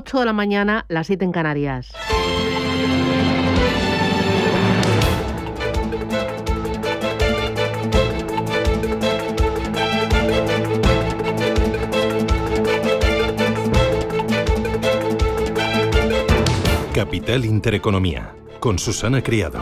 8 de la mañana, las 7 en Canarias. Capital Intereconomía, con Susana Criado.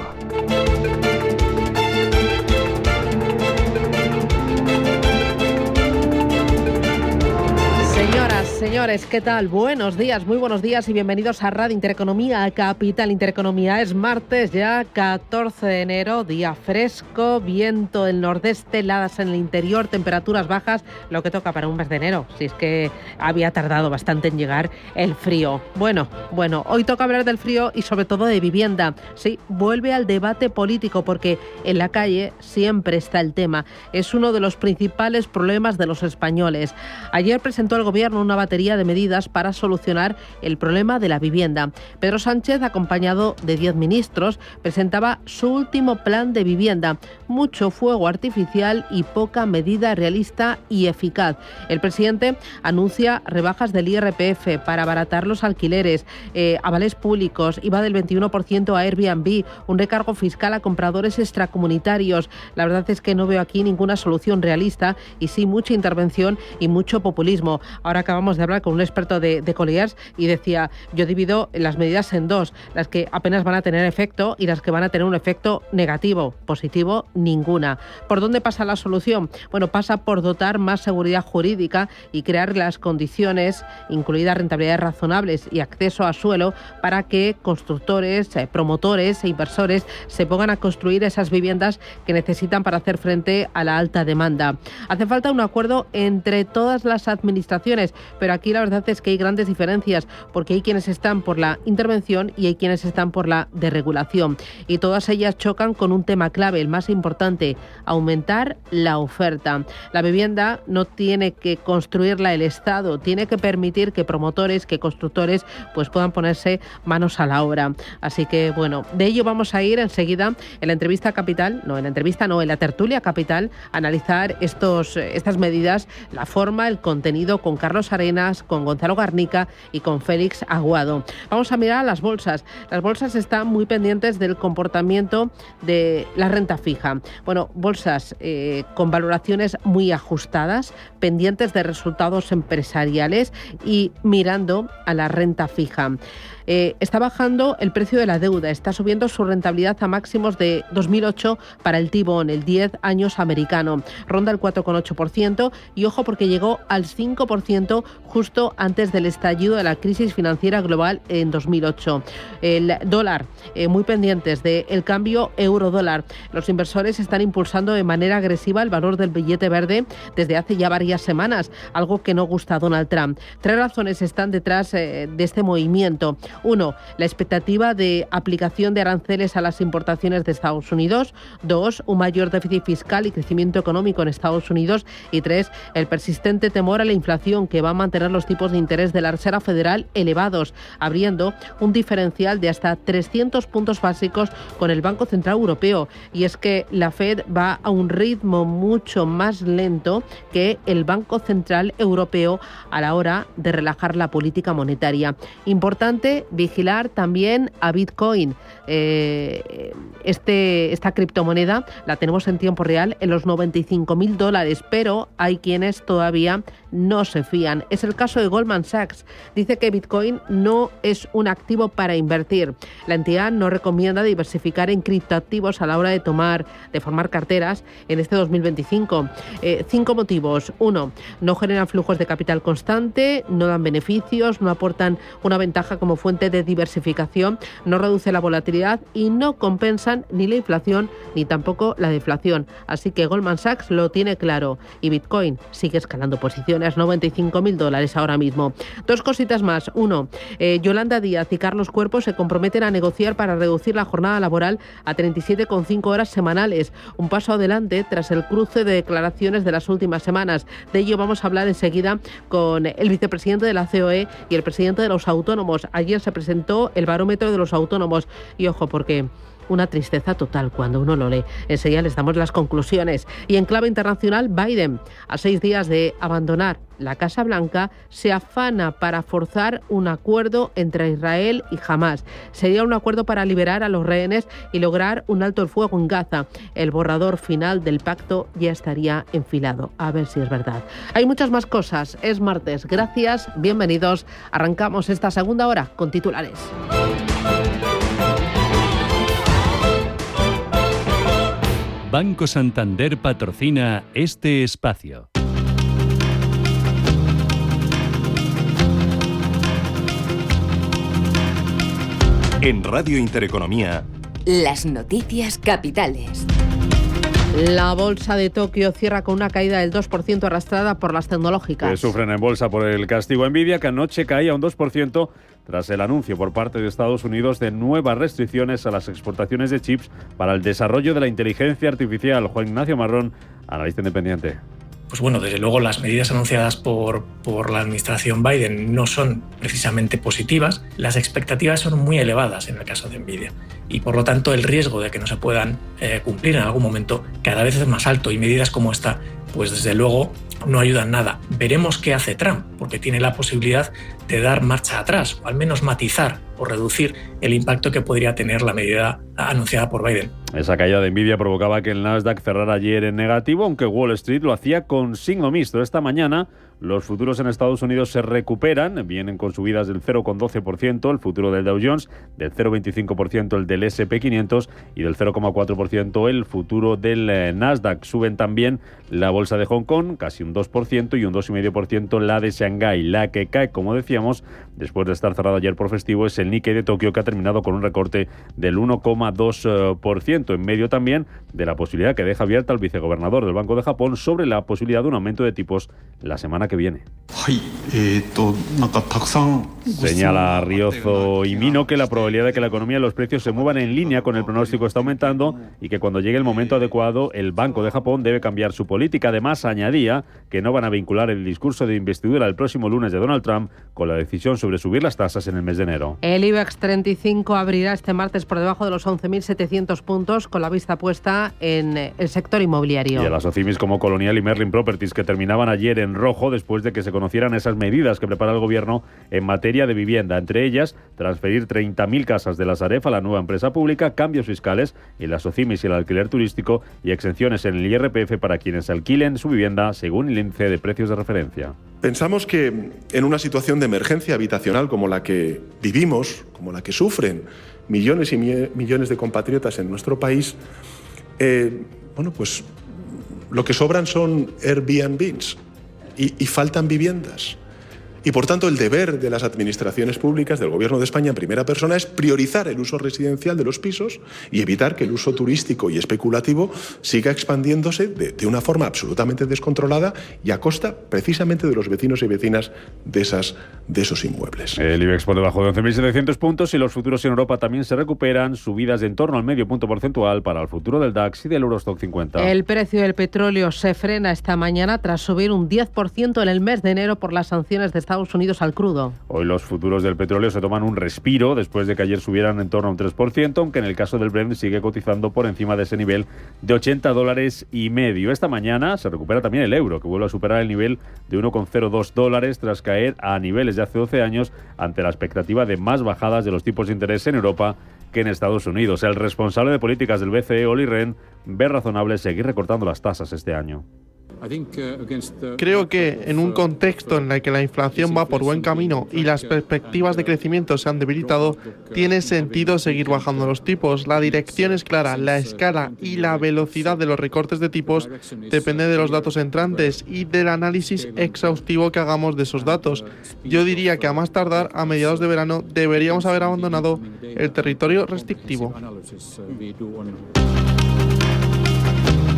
Señores, ¿qué tal? Buenos días, muy buenos días y bienvenidos a Radio Intereconomía, a Capital Intereconomía. Es martes ya, 14 de enero, día fresco, viento del nordeste, heladas en el interior, temperaturas bajas, lo que toca para un mes de enero, si es que había tardado bastante en llegar el frío. Bueno, hoy toca hablar del frío y sobre todo de vivienda. Sí, vuelve al debate político porque en la calle siempre está el tema. Es uno de los principales problemas de los españoles. Ayer presentó el Gobierno una batería de medidas para solucionar el problema de la vivienda. Pedro Sánchez, acompañado de 10 ministros, presentaba su último plan de vivienda. Mucho fuego artificial y poca medida realista y eficaz. El presidente anuncia rebajas del IRPF para abaratar los alquileres, avales públicos, IVA del 21% a Airbnb, un recargo fiscal a compradores extracomunitarios. La verdad es que no veo aquí ninguna solución realista y sí mucha intervención y mucho populismo. Ahora acabamos de hablar con un experto de Colliers y decía, yo divido las medidas en dos, las que apenas van a tener efecto y las que van a tener un efecto negativo, positivo, ninguna. ¿Por dónde pasa la solución? Bueno, pasa por dotar más seguridad jurídica y crear las condiciones, incluidas rentabilidades razonables y acceso a suelo, para que constructores, promotores e inversores se pongan a construir esas viviendas que necesitan para hacer frente a la alta demanda. Hace falta un acuerdo entre todas las administraciones, pero aquí la verdad es que hay grandes diferencias, porque hay quienes están por la intervención y hay quienes están por la desregulación. Y todas ellas chocan con un tema clave, el más importante: aumentar la oferta. La vivienda no tiene que construirla el Estado, tiene que permitir que promotores, que constructores, pues puedan ponerse manos a la obra. Así que, bueno, de ello vamos a ir enseguida en la entrevista Capital, en la tertulia Capital, a analizar estas medidas, la forma, el contenido, con Carlos Arenas, con Gonzalo Garnica y con Félix Aguado. Vamos a mirar a las bolsas. Las bolsas están muy pendientes del comportamiento de la renta fija. Bueno, bolsas con valoraciones muy ajustadas, pendientes de resultados empresariales y mirando a la renta fija. Está bajando el precio de la deuda, está subiendo su rentabilidad a máximos de 2008 para el T-Bond, el 10 años americano. Ronda el 4,8% y ojo porque llegó al 5% justo antes del estallido de la crisis financiera global en 2008. El dólar, muy pendientes del cambio euro-dólar. Los inversores están impulsando de manera agresiva el valor del billete verde desde hace ya varias semanas, algo que no gusta a Donald Trump. 3 razones están detrás de este movimiento. 1. La expectativa de aplicación de aranceles a las importaciones de Estados Unidos. 2. Un mayor déficit fiscal y crecimiento económico en Estados Unidos. Y 3. El persistente temor a la inflación, que va a mantener los tipos de interés de la Reserva Federal elevados, abriendo un diferencial de hasta 300 puntos básicos con el Banco Central Europeo. Y es que la Fed va a un ritmo mucho más lento que el Banco Central Europeo a la hora de relajar la política monetaria. Importante vigilar también a Bitcoin. Esta criptomoneda la tenemos en tiempo real en los $95.000, pero hay quienes todavía no se fían. Es el caso de Goldman Sachs. Dice que Bitcoin no es un activo para invertir. La entidad no recomienda diversificar en criptoactivos a la hora de formar carteras en este 2025. 5 motivos. 1. No generan flujos de capital constante, no dan beneficios, no aportan una ventaja como fuente de diversificación, no reduce la volatilidad y no compensan ni la inflación ni tampoco la deflación. Así que Goldman Sachs lo tiene claro y Bitcoin sigue escalando posiciones, $95.000 ahora mismo. 2 cositas más. 1. Yolanda Díaz y Carlos Cuerpo se comprometen a negociar para reducir la jornada laboral a 37,5 horas semanales. Un paso adelante tras el cruce de declaraciones de las últimas semanas. De ello vamos a hablar enseguida con el vicepresidente de la COE y el presidente de los autónomos. Ayer se presentó el barómetro de los autónomos y ojo porque una tristeza total cuando uno lo lee. Enseguida les damos las conclusiones. Y en clave internacional, Biden, a 6 días de abandonar la Casa Blanca, se afana para forzar un acuerdo entre Israel y Hamás. Sería un acuerdo para liberar a los rehenes y lograr un alto el fuego en Gaza. El borrador final del pacto ya estaría enfilado. A ver si es verdad. Hay muchas más cosas. Es martes. Gracias. Bienvenidos. Arrancamos esta segunda hora con titulares. Banco Santander patrocina este espacio. En Radio Intereconomía, las noticias capitales. La bolsa de Tokio cierra con una caída del 2% arrastrada por las tecnológicas. Que sufren en bolsa por el castigo Nvidia, que anoche caía un 2% tras el anuncio por parte de Estados Unidos de nuevas restricciones a las exportaciones de chips para el desarrollo de la inteligencia artificial. Juan Ignacio Marrón, analista independiente. Pues bueno, desde luego las medidas anunciadas por la administración Biden no son precisamente positivas. Las expectativas son muy elevadas en el caso de Nvidia y por lo tanto el riesgo de que no se puedan cumplir en algún momento cada vez es más alto, y medidas como esta pues desde luego no ayudan nada. Veremos qué hace Trump, porque tiene la posibilidad de dar marcha atrás o al menos matizar o reducir el impacto que podría tener la medida anunciada por Biden. Esa caída de Nvidia provocaba que el Nasdaq cerrara ayer en negativo, aunque Wall Street lo hacía con signo mixto. Esta mañana los futuros en Estados Unidos se recuperan, vienen con subidas del 0,12%, el futuro del Dow Jones, del 0,25% el del S&P 500 y del 0,4% el futuro del Nasdaq. Suben también la bolsa de Hong Kong, casi un 2%, y un 2,5% la de Shanghái. La que cae, como decíamos, después de estar cerrado ayer por festivo, es el Nikkei de Tokio, que ha terminado con un recorte del 1,2%, en medio también de la posibilidad que deja abierta el vicegobernador del Banco de Japón sobre la posibilidad de un aumento de tipos la semana que viene. Señala Riozo y Mino que la probabilidad de que la economía y los precios se muevan en línea con el pronóstico está aumentando y que cuando llegue el momento adecuado el Banco de Japón debe cambiar su política. Además, añadía que no van a vincular el discurso de investidura el próximo lunes de Donald Trump con la decisión sobre subir las tasas en el mes de enero. El IBEX 35 abrirá este martes por debajo de los 11.700 puntos, con la vista puesta en el sector inmobiliario. Y a las OCIMIS como Colonial y Merlin Properties, que terminaban ayer en rojo después de que se conocieran esas medidas que prepara el gobierno en materia de vivienda, entre ellas transferir 30.000 casas de la Sareb a la nueva empresa pública, cambios fiscales en las OCIMIS y el alquiler turístico y exenciones en el IRPF para quienes alquilen su vivienda según el índice de precios de referencia. Pensamos que en una situación de emergencia habitacional como la que vivimos, como la que sufren millones y millones de compatriotas en nuestro país, pues lo que sobran son Airbnbs y faltan viviendas. Y por tanto el deber de las administraciones públicas, del Gobierno de España en primera persona, es priorizar el uso residencial de los pisos y evitar que el uso turístico y especulativo siga expandiéndose de una forma absolutamente descontrolada y a costa precisamente de los vecinos y vecinas de esos inmuebles. El IBEX por debajo de 11.700 puntos y los futuros en Europa también se recuperan, subidas de en torno al medio punto porcentual para el futuro del DAX y del Eurostock 50. El precio del petróleo se frena esta mañana tras subir un 10% en el mes de enero por las sanciones de Estados Unidos al crudo. Hoy los futuros del petróleo se toman un respiro después de que ayer subieran en torno a un 3%, aunque en el caso del Brent sigue cotizando por encima de ese nivel de $80,50. Esta mañana se recupera también el euro, que vuelve a superar el nivel de $1,02 tras caer a niveles de hace 12 años ante la expectativa de más bajadas de los tipos de interés en Europa que en Estados Unidos. El responsable de políticas del BCE, Olli Rehn, ve razonable seguir recortando las tasas este año. Creo que en un contexto en el que la inflación va por buen camino y las perspectivas de crecimiento se han debilitado, tiene sentido seguir bajando los tipos. La dirección es clara, la escala y la velocidad de los recortes de tipos depende de los datos entrantes y del análisis exhaustivo que hagamos de esos datos. Yo diría que a más tardar, a mediados de verano, deberíamos haber abandonado el territorio restrictivo.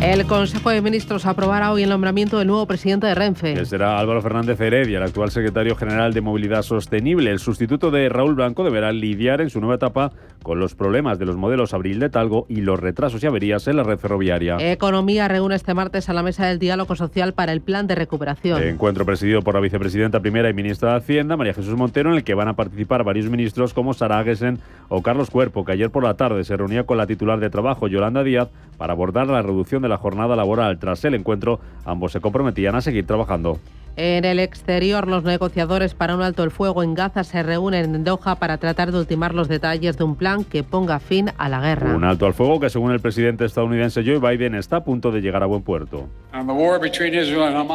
El Consejo de Ministros aprobará hoy el nombramiento del nuevo presidente de Renfe. Que será Álvaro Fernández Heredia, el actual secretario general de Movilidad Sostenible. El sustituto de Raúl Blanco deberá lidiar en su nueva etapa con los problemas de los modelos Abril de Talgo y los retrasos y averías en la red ferroviaria. Economía reúne este martes a la mesa del diálogo social para el plan de recuperación. Encuentro presidido por la vicepresidenta primera y ministra de Hacienda, María Jesús Montero, en el que van a participar varios ministros como Sara Agesen o Carlos Cuerpo, que ayer por la tarde se reunía con la titular de Trabajo, Yolanda Díaz, para abordar la reducción de la jornada laboral. Tras el encuentro, ambos se comprometían a seguir trabajando. En el exterior, los negociadores para un alto el fuego en Gaza se reúnen en Doha para tratar de ultimar los detalles de un plan que ponga fin a la guerra. Un alto al fuego que, según el presidente estadounidense Joe Biden, está a punto de llegar a buen puerto.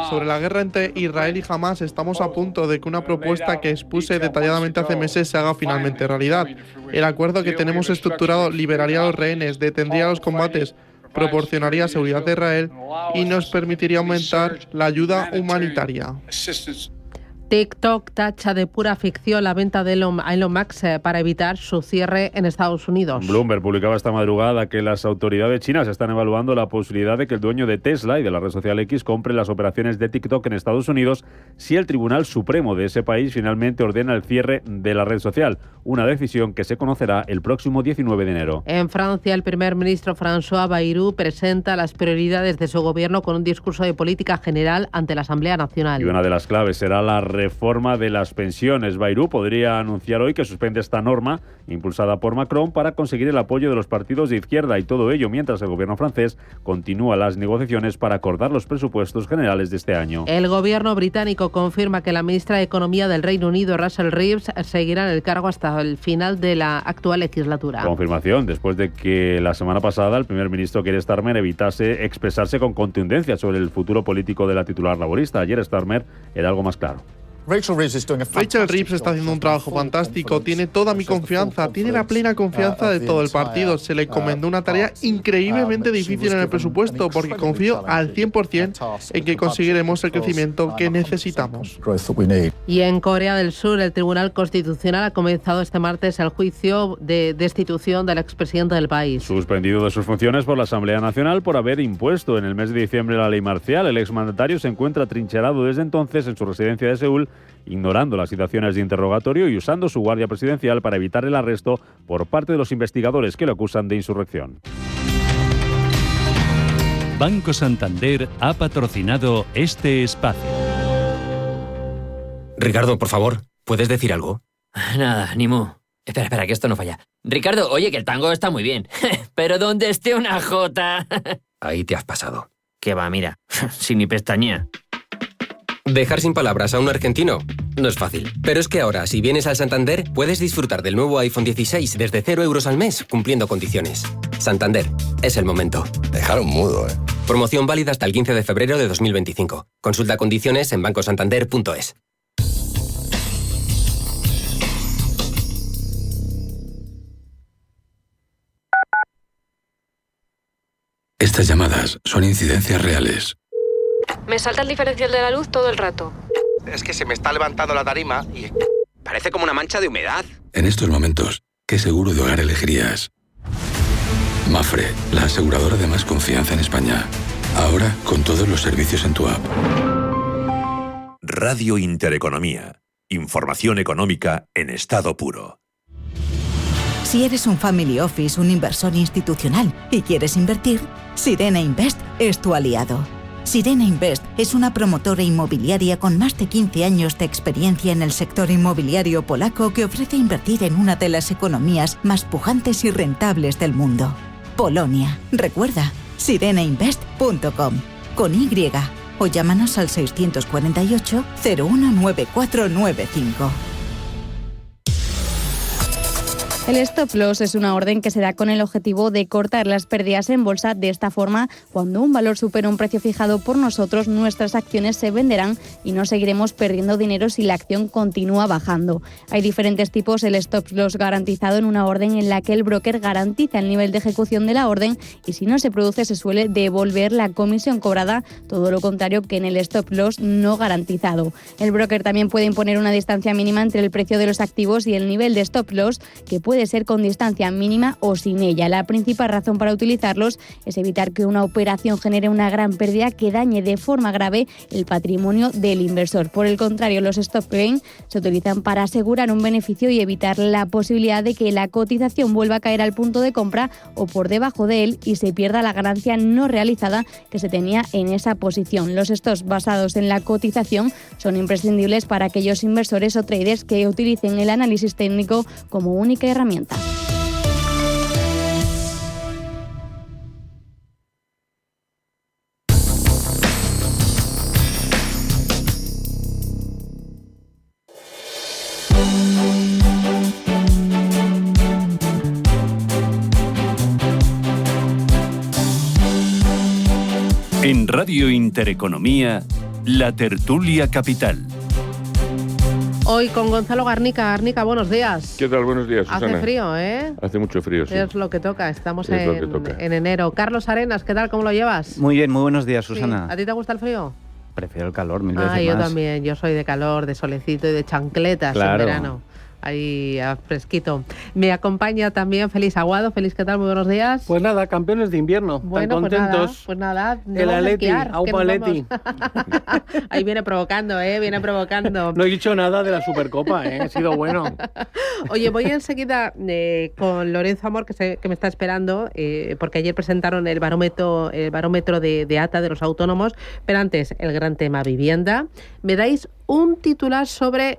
Sobre la guerra entre Israel y Hamas, estamos a punto de que una propuesta que expuse detalladamente hace meses se haga finalmente realidad. El acuerdo que tenemos estructurado liberaría a los rehenes, detendría los combates, proporcionaría seguridad a Israel y nos permitiría aumentar la ayuda humanitaria. TikTok tacha de pura ficción la venta de Elon Musk para evitar su cierre en Estados Unidos. Bloomberg publicaba esta madrugada que las autoridades chinas están evaluando la posibilidad de que el dueño de Tesla y de la red social X compre las operaciones de TikTok en Estados Unidos si el Tribunal Supremo de ese país finalmente ordena el cierre de la red social, una decisión que se conocerá el próximo 19 de enero. En Francia, el primer ministro François Bayrou presenta las prioridades de su gobierno con un discurso de política general ante la Asamblea Nacional. Y una de las claves será la reforma de las pensiones. Bayrou podría anunciar hoy que suspende esta norma impulsada por Macron para conseguir el apoyo de los partidos de izquierda, y todo ello mientras el gobierno francés continúa las negociaciones para acordar los presupuestos generales de este año. El gobierno británico confirma que la ministra de Economía del Reino Unido, Rachel Reeves, seguirá en el cargo hasta el final de la actual legislatura. Confirmación después de que la semana pasada el primer ministro Keir Starmer evitase expresarse con contundencia sobre el futuro político de la titular laborista. Ayer Starmer era algo más claro. Rachel Reeves está haciendo un trabajo fantástico, tiene toda mi confianza, tiene la plena confianza de todo el partido. Se le encomendó una tarea increíblemente difícil en el presupuesto porque confío al 100% en que conseguiremos el crecimiento que necesitamos. Y en Corea del Sur, el Tribunal Constitucional ha comenzado este martes el juicio de destitución del expresidente del país. Suspendido de sus funciones por la Asamblea Nacional por haber impuesto en el mes de diciembre la ley marcial, el exmandatario se encuentra atrincherado desde entonces en su residencia de Seúl, ignorando las citaciones de interrogatorio y usando su guardia presidencial para evitar el arresto por parte de los investigadores que lo acusan de insurrección. Banco Santander ha patrocinado este espacio. Ricardo, por favor, ¿puedes decir algo? Nada, ni mu. Espera, que esto no falla. Ricardo, oye, que el tango está muy bien. Pero donde esté una jota... Ahí te has pasado. Que va, mira, sin ni pestañea. Dejar sin palabras a un argentino no es fácil. Pero es que ahora, si vienes al Santander, puedes disfrutar del nuevo iPhone 16 desde 0 euros al mes, cumpliendo condiciones. Santander, es el momento. Dejaron mudo, Promoción válida hasta el 15 de febrero de 2025. Consulta condiciones en bancosantander.es. Estas llamadas son incidencias reales. Me salta el diferencial de la luz todo el rato. Es que se me está levantando la tarima y... parece como una mancha de humedad. En estos momentos, ¿qué seguro de hogar elegirías? Mapfre, la aseguradora de más confianza en España. Ahora con todos los servicios en tu app. Radio Intereconomía. Información económica en estado puro. Si eres un family office, un inversor institucional y quieres invertir, Sirena Invest es tu aliado. Sirena Invest es una promotora inmobiliaria con más de 15 años de experiencia en el sector inmobiliario polaco que ofrece invertir en una de las economías más pujantes y rentables del mundo. Polonia. Recuerda, sirenainvest.com con Y o llámanos al 648 019495. El stop loss es una orden que se da con el objetivo de cortar las pérdidas en bolsa. De esta forma, cuando un valor supera un precio fijado por nosotros, nuestras acciones se venderán y no seguiremos perdiendo dinero si la acción continúa bajando. Hay diferentes tipos. El stop loss garantizado en una orden en la que el broker garantiza el nivel de ejecución de la orden y si no se produce se suele devolver la comisión cobrada, todo lo contrario que en el stop loss no garantizado. El broker también puede imponer una distancia mínima entre el precio de los activos y el nivel de stop loss que puede puede ser con distancia mínima o sin ella. La principal razón para utilizarlos es evitar que una operación genere una gran pérdida que dañe de forma grave el patrimonio del inversor. Por el contrario, los stop gain se utilizan para asegurar un beneficio y evitar la posibilidad de que la cotización vuelva a caer al punto de compra o por debajo de él y se pierda la ganancia no realizada que se tenía en esa posición. Los stops basados en la cotización son imprescindibles para aquellos inversores o traders que utilicen el análisis técnico como única herramienta. En Radio Intereconomía, la tertulia capital. Hoy con Gonzalo Garnica. Garnica, buenos días. ¿Qué tal? Buenos días, Susana. Hace frío, ¿eh? Hace mucho frío, sí. Es lo que toca, estamos en enero. Carlos Arenas, ¿qué tal? ¿Cómo lo llevas? Muy bien, muy buenos días, Susana. Sí. ¿A ti te gusta el frío? Prefiero el calor, mil veces más. Yo también, yo soy de calor, de solecito y de chancletas en verano. Ahí fresquito. Me acompaña también Félix Aguado. Félix, ¿qué tal? Muy buenos días. Pues nada, campeones de invierno. Bueno, tan contentos. Pues nada. El Atleti, Aupa Atleti. Ahí viene provocando, viene provocando. No he dicho nada de la Supercopa, ha sido bueno. Oye, voy enseguida con Lorenzo Amor, que me está esperando, porque ayer presentaron el barómetro de ATA de los autónomos, pero antes el gran tema vivienda. ¿Me dais un titular sobre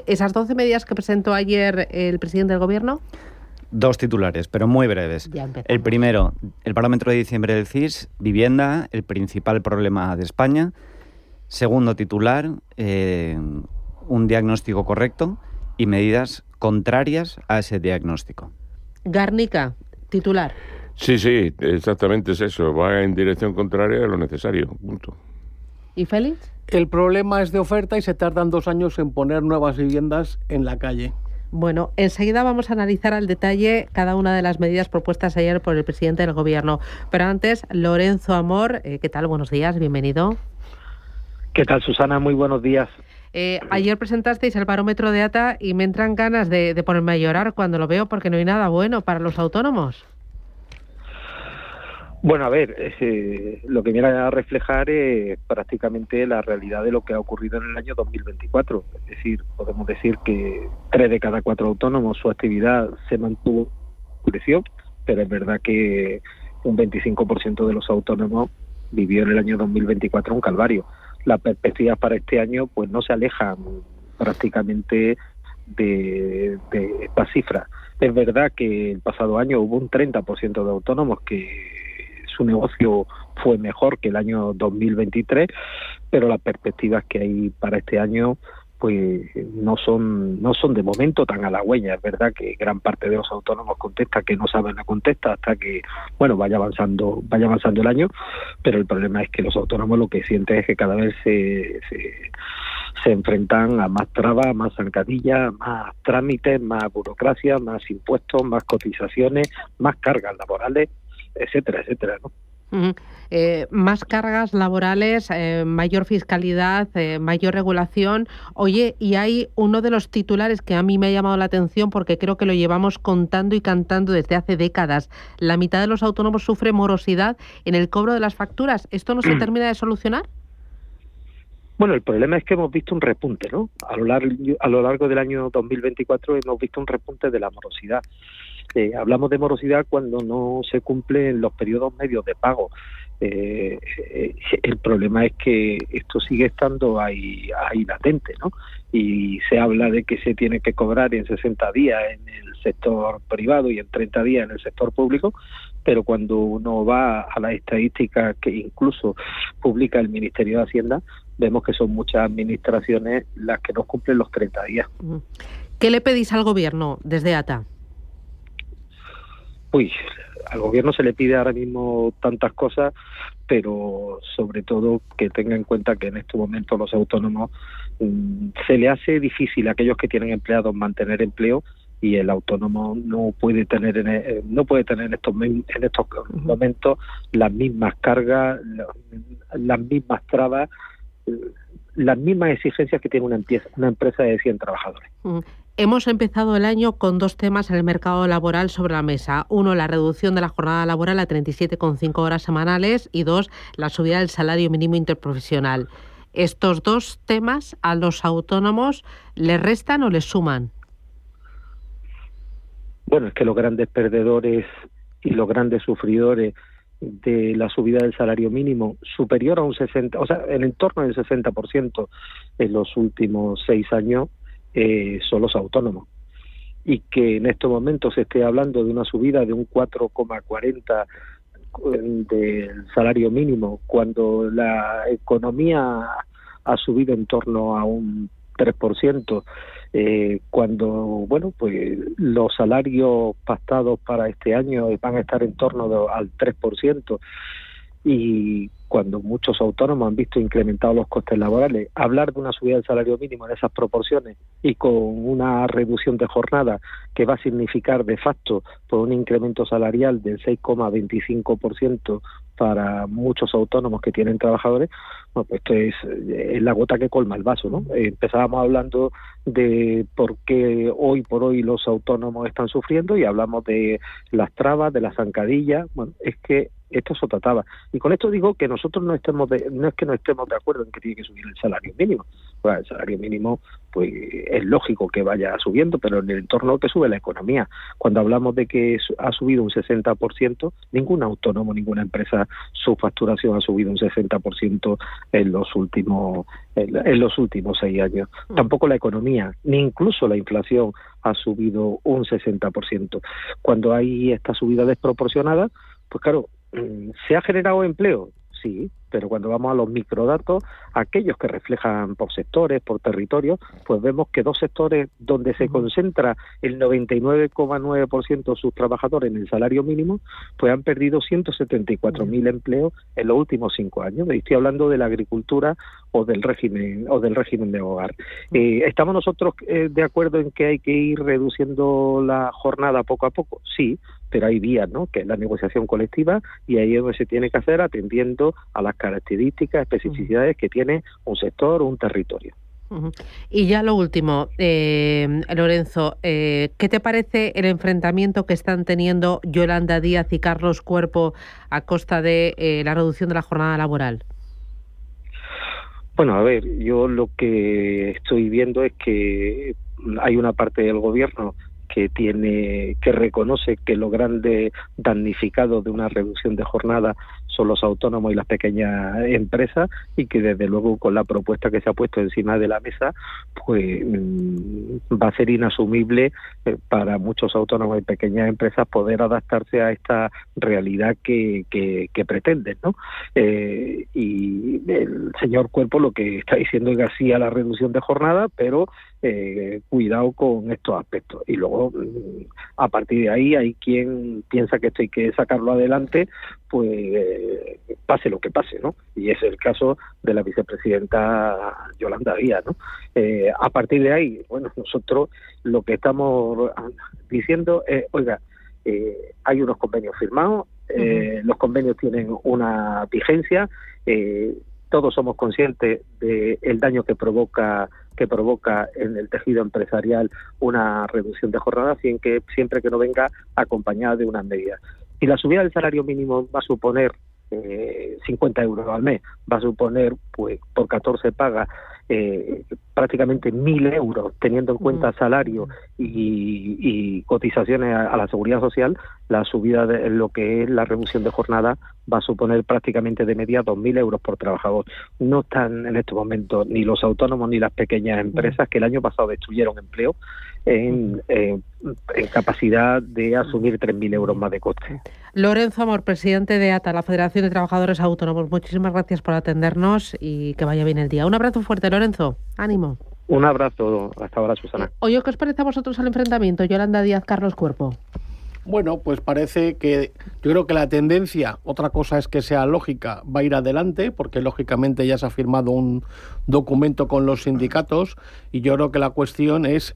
esas 12 medidas que presentó ayer el presidente del Gobierno? Dos titulares, pero muy breves. El primero, el barómetro de diciembre del CIS, vivienda, el principal problema de España. Segundo titular, un diagnóstico correcto y medidas contrarias a ese diagnóstico. Garnica, titular. Sí, exactamente es eso. Va en dirección contraria a lo necesario, punto. ¿Y Félix? El problema es de oferta y se tardan 2 años en poner nuevas viviendas en la calle. Bueno, enseguida vamos a analizar al detalle cada una de las medidas propuestas ayer por el presidente del Gobierno. Pero antes, Lorenzo Amor, ¿qué tal? Buenos días, bienvenido. ¿Qué tal, Susana? Muy buenos días. Ayer presentasteis el barómetro de ATA y me entran ganas de ponerme a llorar cuando lo veo porque no hay nada bueno para los autónomos. Bueno, a ver, lo que viene a reflejar es prácticamente la realidad de lo que ha ocurrido en el año 2024. Es decir, podemos decir que 3 de cada 4 autónomos su actividad se mantuvo, creció, pero es verdad que un 25% de los autónomos vivió en el año 2024 un calvario. Las perspectivas para este año pues no se alejan prácticamente de esta cifra. Es verdad que el pasado año hubo un 30% de autónomos que su negocio fue mejor que el año 2023, pero las perspectivas que hay para este año pues no son de momento tan halagüeñas. Es verdad que gran parte de los autónomos contesta que no saben la contesta hasta que vaya avanzando el año, pero el problema es que los autónomos lo que sienten es que cada vez se enfrentan a más trabas, más zancadillas, más trámites, más burocracia, más impuestos, más cotizaciones, más cargas laborales, etcétera, ¿no? Más cargas laborales, mayor fiscalidad, mayor regulación. Oye, y hay uno de los titulares que a mí me ha llamado la atención porque creo que lo llevamos contando y cantando desde hace décadas. La mitad de los autónomos sufre morosidad en el cobro de las facturas. ¿Esto no se termina de solucionar? Bueno, el problema es que hemos visto un repunte, ¿no? A lo largo del año 2024 hemos visto un repunte de la morosidad. Hablamos de morosidad cuando no se cumplen los periodos medios de pago. El problema es que esto sigue estando ahí latente, ¿no? Y se habla de que se tiene que cobrar en 60 días en el sector privado y en 30 días en el sector público, pero cuando uno va a las estadísticas que incluso publica el Ministerio de Hacienda, vemos que son muchas administraciones las que no cumplen los 30 días. ¿Qué le pedís al Gobierno desde ATA? Al Gobierno se le pide ahora mismo tantas cosas, pero sobre todo que tenga en cuenta que en este momento los autónomos se le hace difícil a aquellos que tienen empleados mantener empleo, y el autónomo no puede tener en estos momentos las mismas cargas, las mismas trabas, las mismas exigencias que tiene una empresa de 100 trabajadores. Hemos empezado el año con dos temas en el mercado laboral sobre la mesa. Uno, la reducción de la jornada laboral a 37,5 horas semanales y dos, la subida del salario mínimo interprofesional. ¿Estos dos temas a los autónomos les restan o les suman? Bueno, es que los grandes perdedores y los grandes sufridores de la subida del salario mínimo superior a un 60%, o sea, en entorno del 60% en los últimos 6 años, son los autónomos. Y que en estos momentos se esté hablando de una subida de un 4,40 del salario mínimo, cuando la economía ha subido en torno a un 3%, cuando, bueno, pues los salarios pactados para este año van a estar en torno al 3%, y cuando muchos autónomos han visto incrementados los costes laborales, hablar de una subida del salario mínimo en esas proporciones y con una reducción de jornada que va a significar de facto por un incremento salarial del 6,25% para muchos autónomos que tienen trabajadores, bueno, pues esto es la gota que colma el vaso, ¿no? Empezábamos hablando de por qué hoy por hoy los autónomos están sufriendo y hablamos de las trabas, de las zancadillas. Bueno, es que esto es otra traba. Y con esto digo que nosotros no es que no estemos de acuerdo en que tiene que subir el salario mínimo. Bueno, el salario mínimo, pues es lógico que vaya subiendo, pero en el entorno que sube la economía. Cuando hablamos de que ha subido un 60%, ningún autónomo, ninguna empresa, su facturación ha subido un 60% en los últimos 6 años. Tampoco la economía, ni incluso la inflación ha subido un 60%. Cuando hay esta subida desproporcionada, pues claro, ¿se ha generado empleo? Sí, pero cuando vamos a los microdatos, aquellos que reflejan por sectores, por territorio, pues vemos que dos sectores donde se concentra el 99,9% de sus trabajadores en el salario mínimo, pues han perdido 174.000 empleos en los últimos 5 años. Estoy hablando de la agricultura o del régimen de hogar. ¿Estamos nosotros de acuerdo en que hay que ir reduciendo la jornada poco a poco? Sí, pero hay vías, ¿no? Que es la negociación colectiva, y ahí es donde se tiene que hacer atendiendo a las características, especificidades que tiene un sector o un territorio. Y ya lo último, Lorenzo, ¿qué te parece el enfrentamiento que están teniendo Yolanda Díaz y Carlos Cuerpo a costa de la reducción de la jornada laboral? Bueno, a ver, yo lo que estoy viendo es que hay una parte del gobierno que reconoce que los grandes damnificados de una reducción de jornada son los autónomos y las pequeñas empresas, y que desde luego con la propuesta que se ha puesto encima de la mesa, pues va a ser inasumible para muchos autónomos y pequeñas empresas poder adaptarse a esta realidad que pretenden, ¿no? Y el señor Cuerpo lo que está diciendo es que sí a la reducción de jornada, pero cuidado con estos aspectos. Y luego, a partir de ahí, hay quien piensa que esto hay que sacarlo adelante, pues pase lo que pase, ¿no? Y es el caso de la vicepresidenta Yolanda Díaz, ¿no? A partir de ahí, bueno, nosotros lo que estamos diciendo es, oiga, hay unos convenios firmados, los convenios tienen una vigencia, todos somos conscientes del daño que provoca en el tejido empresarial una reducción de jornada, siempre que no venga acompañada de unas medidas. Y la subida del salario mínimo va a suponer 50 euros al mes, va a suponer, pues, por 14 pagas, prácticamente 1.000 euros, teniendo en cuenta salario y cotizaciones a la seguridad social. La subida de lo que es la reducción de jornada va a suponer prácticamente de media 2.000 euros por trabajador. No están en estos momentos ni los autónomos ni las pequeñas empresas, que el año pasado destruyeron empleo, en capacidad de asumir 3.000 euros más de coste. Lorenzo Amor, presidente de ATA, la Federación de Trabajadores Autónomos, muchísimas gracias por atendernos y que vaya bien el día. Un abrazo fuerte, Lorenzo. Ánimo. Un abrazo. Hasta ahora, Susana. Oye, ¿qué os parece a vosotros el enfrentamiento Yolanda Díaz, Carlos Cuerpo? Bueno, pues parece que yo creo que la tendencia, otra cosa es que sea lógica, va a ir adelante, porque lógicamente ya se ha firmado un documento con los sindicatos, y yo creo que la cuestión es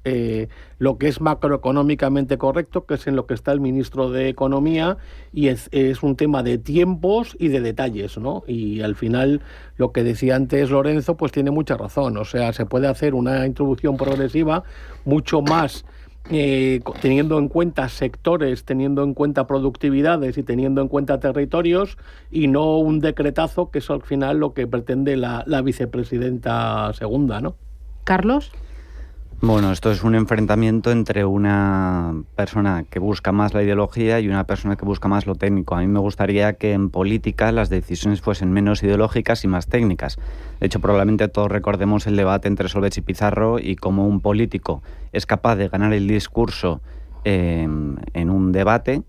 lo que es macroeconómicamente correcto, que es en lo que está el ministro de Economía, y es un tema de tiempos y de detalles, ¿no? Y al final, lo que decía antes Lorenzo, pues tiene mucha razón. O sea, se puede hacer una introducción progresiva mucho más teniendo en cuenta sectores, teniendo en cuenta productividades y teniendo en cuenta territorios, y no un decretazo, que es al final lo que pretende la vicepresidenta segunda, ¿no? Carlos. Bueno, esto es un enfrentamiento entre una persona que busca más la ideología y una persona que busca más lo técnico. A mí me gustaría que en política las decisiones fuesen menos ideológicas y más técnicas. De hecho, probablemente todos recordemos el debate entre Solbes y Pizarro y cómo un político es capaz de ganar el discurso en un debate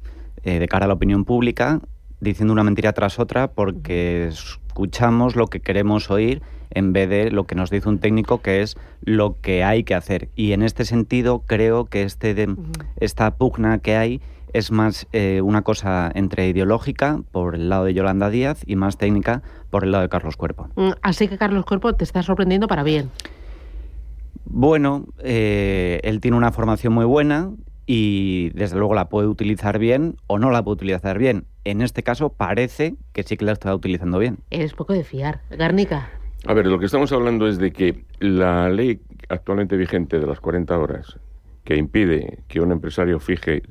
de cara a la opinión pública, diciendo una mentira tras otra porque escuchamos lo que queremos oír en vez de lo que nos dice un técnico, que es lo que hay que hacer. Y en este sentido creo que esta pugna que hay es más una cosa entre ideológica por el lado de Yolanda Díaz y más técnica por el lado de Carlos Cuerpo. Así que Carlos Cuerpo te está sorprendiendo para bien. Bueno, él tiene una formación muy buena y desde luego la puede utilizar bien o no la puede utilizar bien. En este caso parece que sí que la está utilizando bien. Eres poco de fiar. Garnica. A ver, lo que estamos hablando es de que la ley actualmente vigente de las 40 horas, que impide que un empresario fije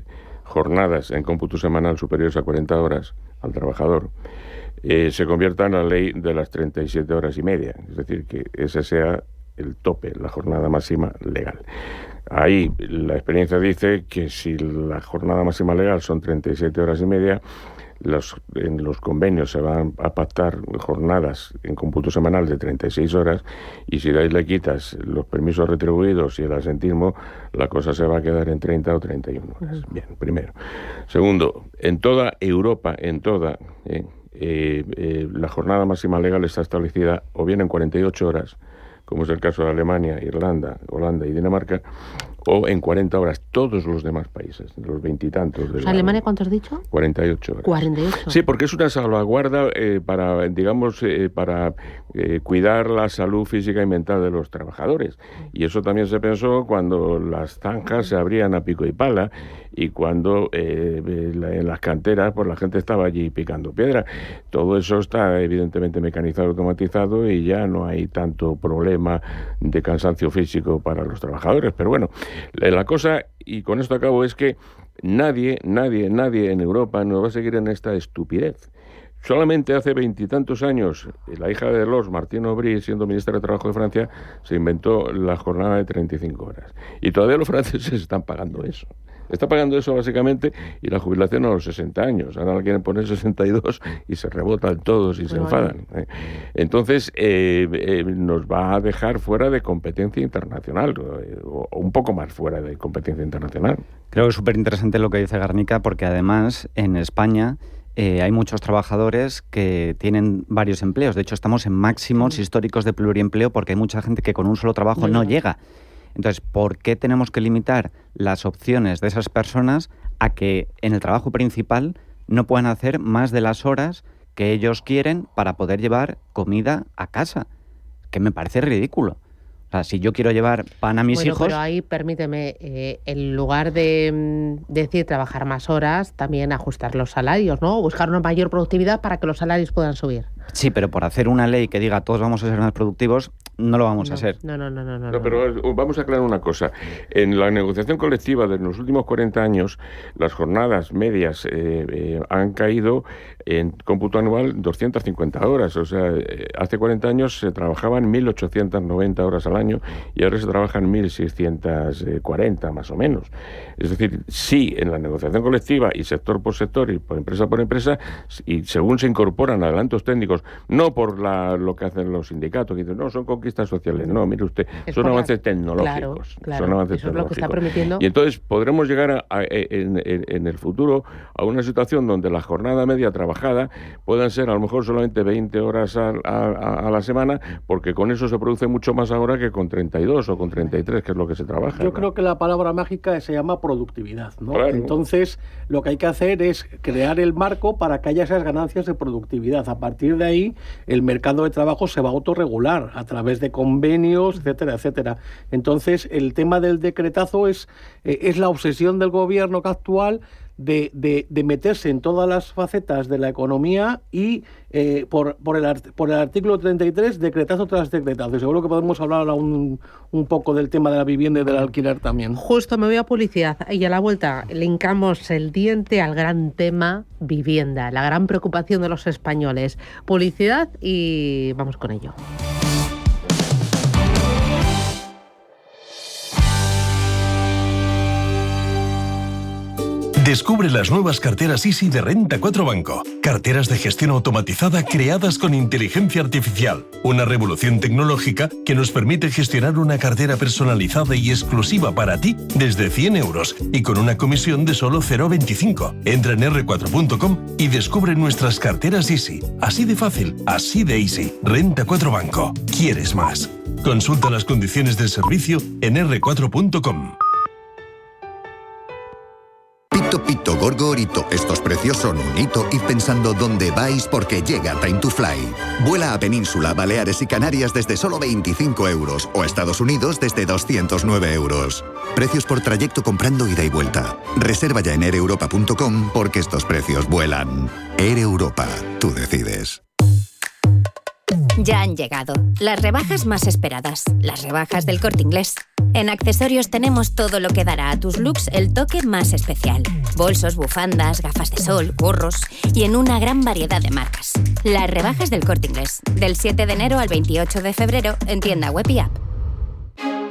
jornadas en cómputo semanal superiores a 40 horas al trabajador, se convierta en la ley de las 37 horas y media. Es decir, que ese sea el tope, la jornada máxima legal. Ahí la experiencia dice que si la jornada máxima legal son 37 horas y media, en los convenios se van a pactar jornadas en cómputo semanal de 36 horas, y si de ahí le quitas los permisos retribuidos y el asentismo, la cosa se va a quedar en 30 o 31 horas. Bien, primero. Segundo, en toda Europa, la jornada máxima legal está establecida o bien en 48 horas, como es el caso de Alemania, Irlanda, Holanda y Dinamarca, o en 40 horas, todos los demás países, los veintitantos. ¿Alemania cuánto has dicho? 48 horas. 48. Sí, porque es una salvaguarda para cuidar la salud física y mental de los trabajadores. Y eso también se pensó cuando las zanjas se abrían a pico y pala y cuando en las canteras pues la gente estaba allí picando piedra. Todo eso está evidentemente mecanizado, automatizado, y ya no hay tanto problema de cansancio físico para los trabajadores. Pero bueno, la cosa, y con esto acabo, es que nadie en Europa nos va a seguir en esta estupidez. Solamente hace veintitantos años, la hija de Delors, Martine Aubry, siendo ministra de Trabajo de Francia, se inventó la jornada de 35 horas. Y todavía los franceses están pagando eso. Está pagando eso básicamente, y la jubilación a los 60 años. Ahora le quieren poner 62 y se rebotan todos y se enfadan. Entonces, nos va a dejar fuera de competencia internacional, o un poco más fuera de competencia internacional. Creo que es súper interesante lo que dice Garnica, porque además en España hay muchos trabajadores que tienen varios empleos. De hecho, estamos en máximos históricos de pluriempleo porque hay mucha gente que con un solo trabajo no llega. Entonces, ¿por qué tenemos que limitar las opciones de esas personas a que en el trabajo principal no puedan hacer más de las horas que ellos quieren para poder llevar comida a casa? Que me parece ridículo. O sea, si yo quiero llevar pan a mis hijos... Pero ahí, permíteme, en lugar de decir trabajar más horas, también ajustar los salarios, ¿no? Buscar una mayor productividad para que los salarios puedan subir. Sí, pero por hacer una ley que diga todos vamos a ser más productivos, no lo vamos a hacer. No, pero vamos a aclarar una cosa. En la negociación colectiva de los últimos 40 años, las jornadas medias han caído en cómputo anual 250 horas. O sea, hace 40 años se trabajaban 1.890 horas al año y ahora se trabajan 1.640 más o menos. Es decir, sí, en la negociación colectiva y sector por sector y por empresa, y según se incorporan adelantos técnicos pisos, no por lo que hacen los sindicatos, que dicen, no, son conquistas sociales. No, mire usted, son avances tecnológicos. Claro, son avances eso tecnológicos. Es lo que está permitiendo. Y entonces podremos llegar en el futuro a una situación donde la jornada media trabajada puedan ser a lo mejor solamente 20 horas a la semana, porque con eso se produce mucho más ahora que con 32 o con 33, que es lo que se trabaja. Yo creo que la palabra mágica se llama productividad, ¿no? Claro. Entonces, lo que hay que hacer es crear el marco para que haya esas ganancias de productividad. A partir de ahí, el mercado de trabajo se va a autorregular a través de convenios, etcétera, etcétera. Entonces, el tema del decretazo es la obsesión del gobierno actual de meterse en todas las facetas de la economía y por el artículo 33, decretazo tras decretazo. Y seguro que podemos hablar ahora un poco del tema de la vivienda y del alquiler también. Justo me voy a publicidad y a la vuelta le hincamos el diente al gran tema vivienda, la gran preocupación de los españoles. Publicidad y vamos con ello. Descubre las nuevas carteras Easy de Renta 4 Banco. Carteras de gestión automatizada creadas con inteligencia artificial. Una revolución tecnológica que nos permite gestionar una cartera personalizada y exclusiva para ti desde 100 euros y con una comisión de solo 0,25. Entra en r4.com y descubre nuestras carteras Easy. Así de fácil, así de easy. Renta 4 Banco. ¿Quieres más? Consulta las condiciones del servicio en r4.com. Pito, pito, gorgorito, estos precios son un hito. Id pensando dónde vais porque llega Time to Fly. Vuela a Península, Baleares y Canarias desde solo 25 euros o a Estados Unidos desde 209 euros. Precios por trayecto comprando ida y vuelta. Reserva ya en aereuropa.com porque estos precios vuelan. Air Europa, tú decides. Ya han llegado las rebajas más esperadas, las rebajas del Corte Inglés. En accesorios tenemos todo lo que dará a tus looks el toque más especial. Bolsos, bufandas, gafas de sol, gorros y en una gran variedad de marcas. Las rebajas del Corte Inglés, del 7 de enero al 28 de febrero en tienda web y app.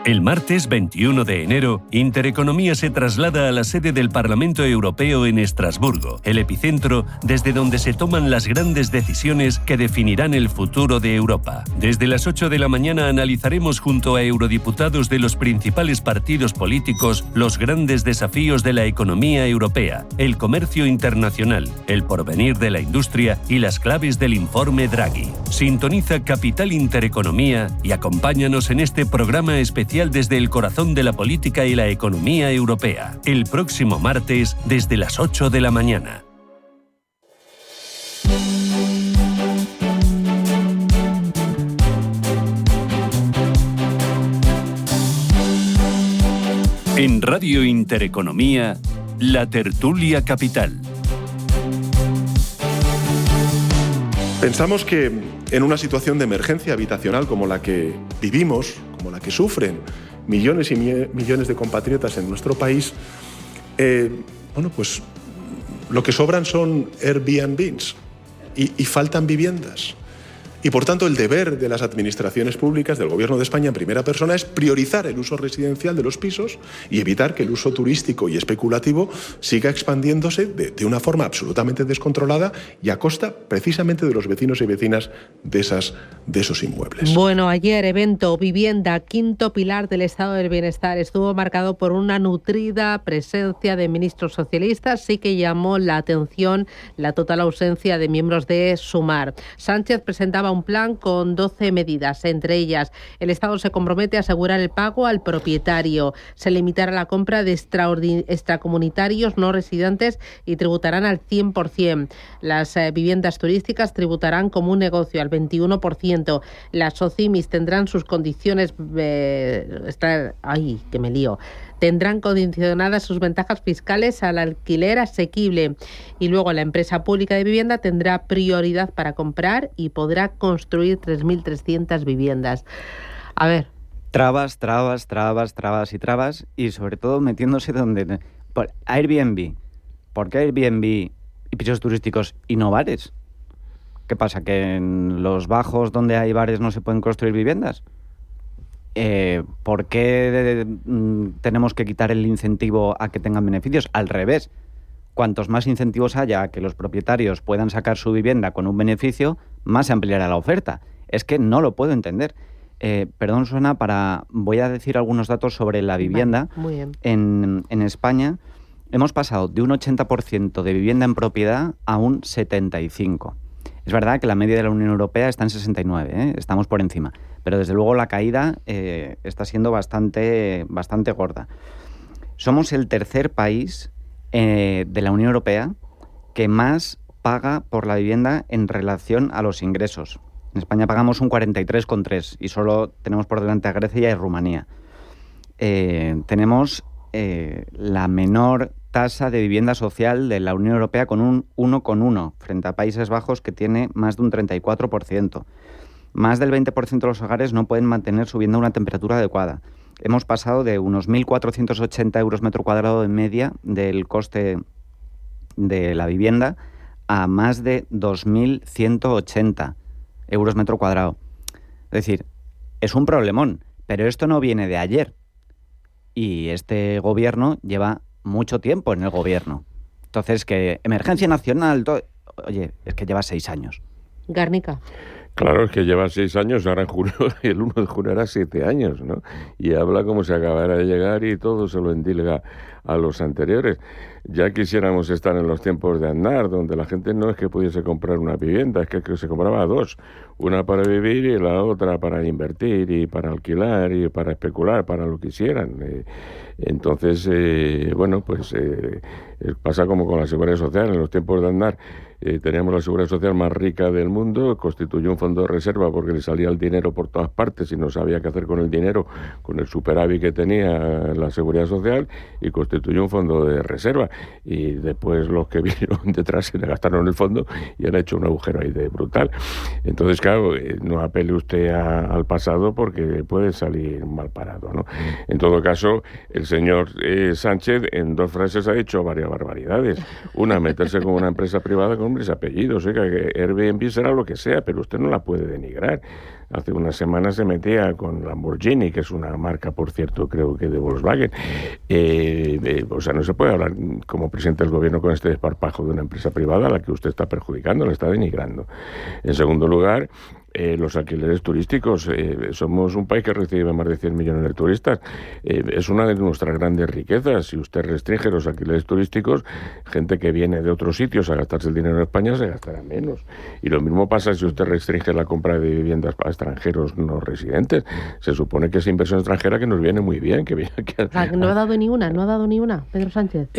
El martes 21 de enero, Intereconomía se traslada a la sede del Parlamento Europeo en Estrasburgo, el epicentro desde donde se toman las grandes decisiones que definirán el futuro de Europa. Desde las 8 de la mañana analizaremos junto a eurodiputados de los principales partidos políticos los grandes desafíos de la economía europea, el comercio internacional, el porvenir de la industria y las claves del informe Draghi. Sintoniza Capital Intereconomía y acompáñanos en este programa especial desde el corazón de la política y la economía europea, el próximo martes desde las 8 de la mañana. En Radio Intereconomía, La Tertulia Capital. Pensamos que en una situación de emergencia habitacional como la que vivimos, como la que sufren millones y millones de compatriotas en nuestro país, pues lo que sobran son Airbnbs y faltan viviendas. Y por tanto el deber de las administraciones públicas, del Gobierno de España en primera persona, es priorizar el uso residencial de los pisos y evitar que el uso turístico y especulativo siga expandiéndose de una forma absolutamente descontrolada y a costa precisamente de los vecinos y vecinas de esos inmuebles. Bueno, ayer evento Vivienda, quinto pilar del estado del bienestar, estuvo marcado por una nutrida presencia de ministros socialistas. Sí que llamó la atención la total ausencia de miembros de Sumar. Sánchez presentaba un plan con 12 medidas. Entre ellas, el Estado se compromete a asegurar el pago al propietario. Se limitará la compra de extracomunitarios no residentes y tributarán al 100%. Las viviendas turísticas tributarán como un negocio al 21%. Las SOCIMIS tendrán sus condiciones... Tendrán condicionadas sus ventajas fiscales al alquiler asequible. Y luego la empresa pública de vivienda tendrá prioridad para comprar y podrá construir 3.300 viviendas. A ver. Trabas y sobre todo metiéndose donde... Airbnb. ¿Por qué Airbnb y pisos turísticos y no bares? ¿Qué pasa? ¿Que en los bajos donde hay bares no se pueden construir viviendas? ¿Por qué tenemos que quitar el incentivo a que tengan beneficios? Al revés, cuantos más incentivos haya a que los propietarios puedan sacar su vivienda con un beneficio, más se ampliará la oferta. Es que no lo puedo entender. Perdón, Susana, voy a decir algunos datos sobre la vivienda. Vale, muy bien. En España hemos pasado de un 80% de vivienda en propiedad a un 75%. Es verdad que la media de la Unión Europea está en 69%, estamos por encima. Pero desde luego la caída está siendo bastante gorda. Somos el tercer país de la Unión Europea que más paga por la vivienda en relación a los ingresos. En España pagamos un 43,3% y solo tenemos por delante a Grecia y a Rumanía. Tenemos la menor tasa de vivienda social de la Unión Europea con un 1,1% frente a Países Bajos, que tiene más de un 34%. Más del 20% de los hogares no pueden mantener su vivienda a una temperatura adecuada. Hemos pasado de unos 1.480 euros metro cuadrado en media del coste de la vivienda a más de 2.180 euros metro cuadrado. Es decir, es un problemón, pero esto no viene de ayer. Y este gobierno lleva mucho tiempo en el gobierno. Entonces, que emergencia nacional... Oye, es que lleva 6 años. Garnica. Claro, es que lleva 6 años, ahora en junio, el 1 de junio era 7 años, ¿no? Y habla como si acabara de llegar y todo se lo endilga a los anteriores. Ya quisiéramos estar en los tiempos de Aznar, donde la gente no es que pudiese comprar una vivienda, es que se compraba 2. Una para vivir y la otra para invertir y para alquilar y para especular, para lo que quisieran. Entonces, bueno, pues pasa como con la Seguridad Social. En los tiempos de Aznar teníamos la Seguridad Social más rica del mundo, constituyó un fondo de reserva porque le salía el dinero por todas partes y no sabía qué hacer con el dinero, con el superávit que tenía la Seguridad Social, y constituyó un fondo de reserva. Y después los que vinieron detrás se le gastaron el fondo y han hecho un agujero ahí de brutal. Entonces, claro, no apele usted al pasado porque puede salir mal parado, ¿no? En todo caso, el señor Sánchez en 2 frases ha dicho varias barbaridades. Una, meterse con una empresa privada con nombres y apellidos. Oiga, que Airbnb será lo que sea, pero usted no la puede denigrar. Hace unas semanas se metía con Lamborghini, que es una marca, por cierto, creo que de Volkswagen. O sea, no se puede hablar como presidente del gobierno con este desparpajo de una empresa privada a la que usted está perjudicando, la está denigrando. En segundo lugar, los alquileres turísticos. Somos un país que recibe más de 100 millones de turistas. Es una de nuestras grandes riquezas. Si usted restringe los alquileres turísticos, gente que viene de otros sitios a gastarse el dinero en España se gastará menos. Y lo mismo pasa si usted restringe la compra de viviendas para extranjeros no residentes. Se supone que es inversión extranjera que nos viene muy bien. No ha dado ni una, Pedro Sánchez.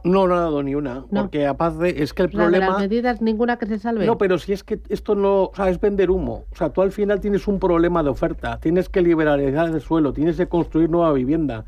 No ha dado ni una. No. Porque aparte es que el problema... de las medidas, ninguna que se salve. No, pero si es que esto no... O sea, es vender humo. O sea, tú al final tienes un problema de oferta, tienes que liberalizar el suelo, tienes que construir nueva vivienda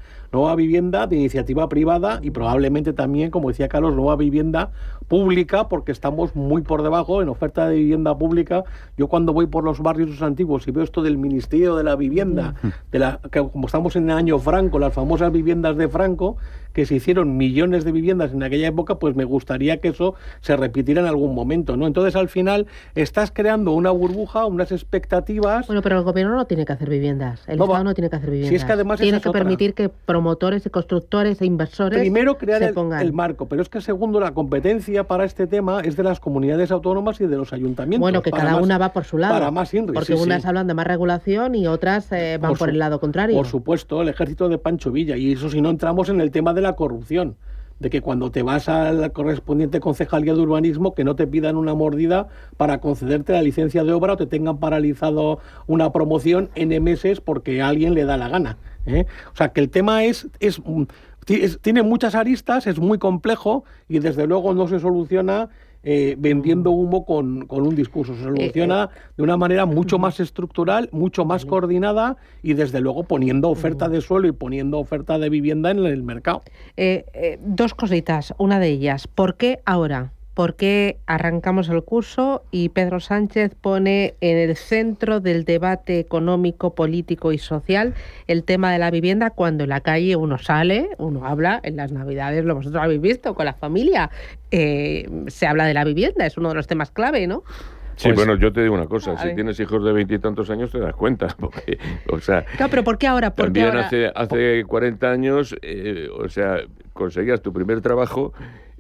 de iniciativa privada y probablemente también, como decía Carlos, nueva vivienda pública, porque estamos muy por debajo en oferta de vivienda pública. Yo cuando voy por los barrios antiguos y veo esto del Ministerio de la Vivienda, que como estamos en el año Franco, las famosas viviendas de Franco, que se hicieron millones de viviendas en aquella época, pues me gustaría que eso se repitiera en algún momento, ¿no? Entonces, al final, estás creando una burbuja, unas expectativas... Bueno, pero el gobierno no tiene que hacer viviendas. El Estado no tiene que hacer viviendas. Si es que además tiene que permitir que promotores y constructores e inversores primero crear el marco, pero es que segundo, la competencia para este tema es de las comunidades autónomas y de los ayuntamientos. Bueno, que cada una va por su lado. Para más INRI, porque unas hablan de más regulación y otras van por el lado contrario. Por supuesto, el ejército de Pancho Villa. Y eso si no entramos en el tema de la corrupción, de que cuando te vas a la correspondiente concejalía de urbanismo que no te pidan una mordida para concederte la licencia de obra o te tengan paralizado una promoción en meses porque a alguien le da la gana, ¿eh? O sea, que el tema tiene muchas aristas, es muy complejo y desde luego no se soluciona vendiendo humo con un discurso. Se soluciona de una manera mucho más estructural, mucho más coordinada y desde luego poniendo oferta de suelo y poniendo oferta de vivienda en el mercado. 2 cositas. Una de ellas, ¿por qué ahora? ¿Por qué arrancamos el curso y Pedro Sánchez pone en el centro del debate económico, político y social el tema de la vivienda cuando en la calle uno sale, uno habla, en las Navidades, lo vosotros habéis visto con la familia, se habla de la vivienda, es uno de los temas clave, ¿no? Sí, pues, bueno, yo te digo una cosa, si tienes hijos de 20 y tantos años te das cuenta, porque, o sea... Claro, pero ¿por qué ahora? También hace 40 años, o sea, conseguías tu primer trabajo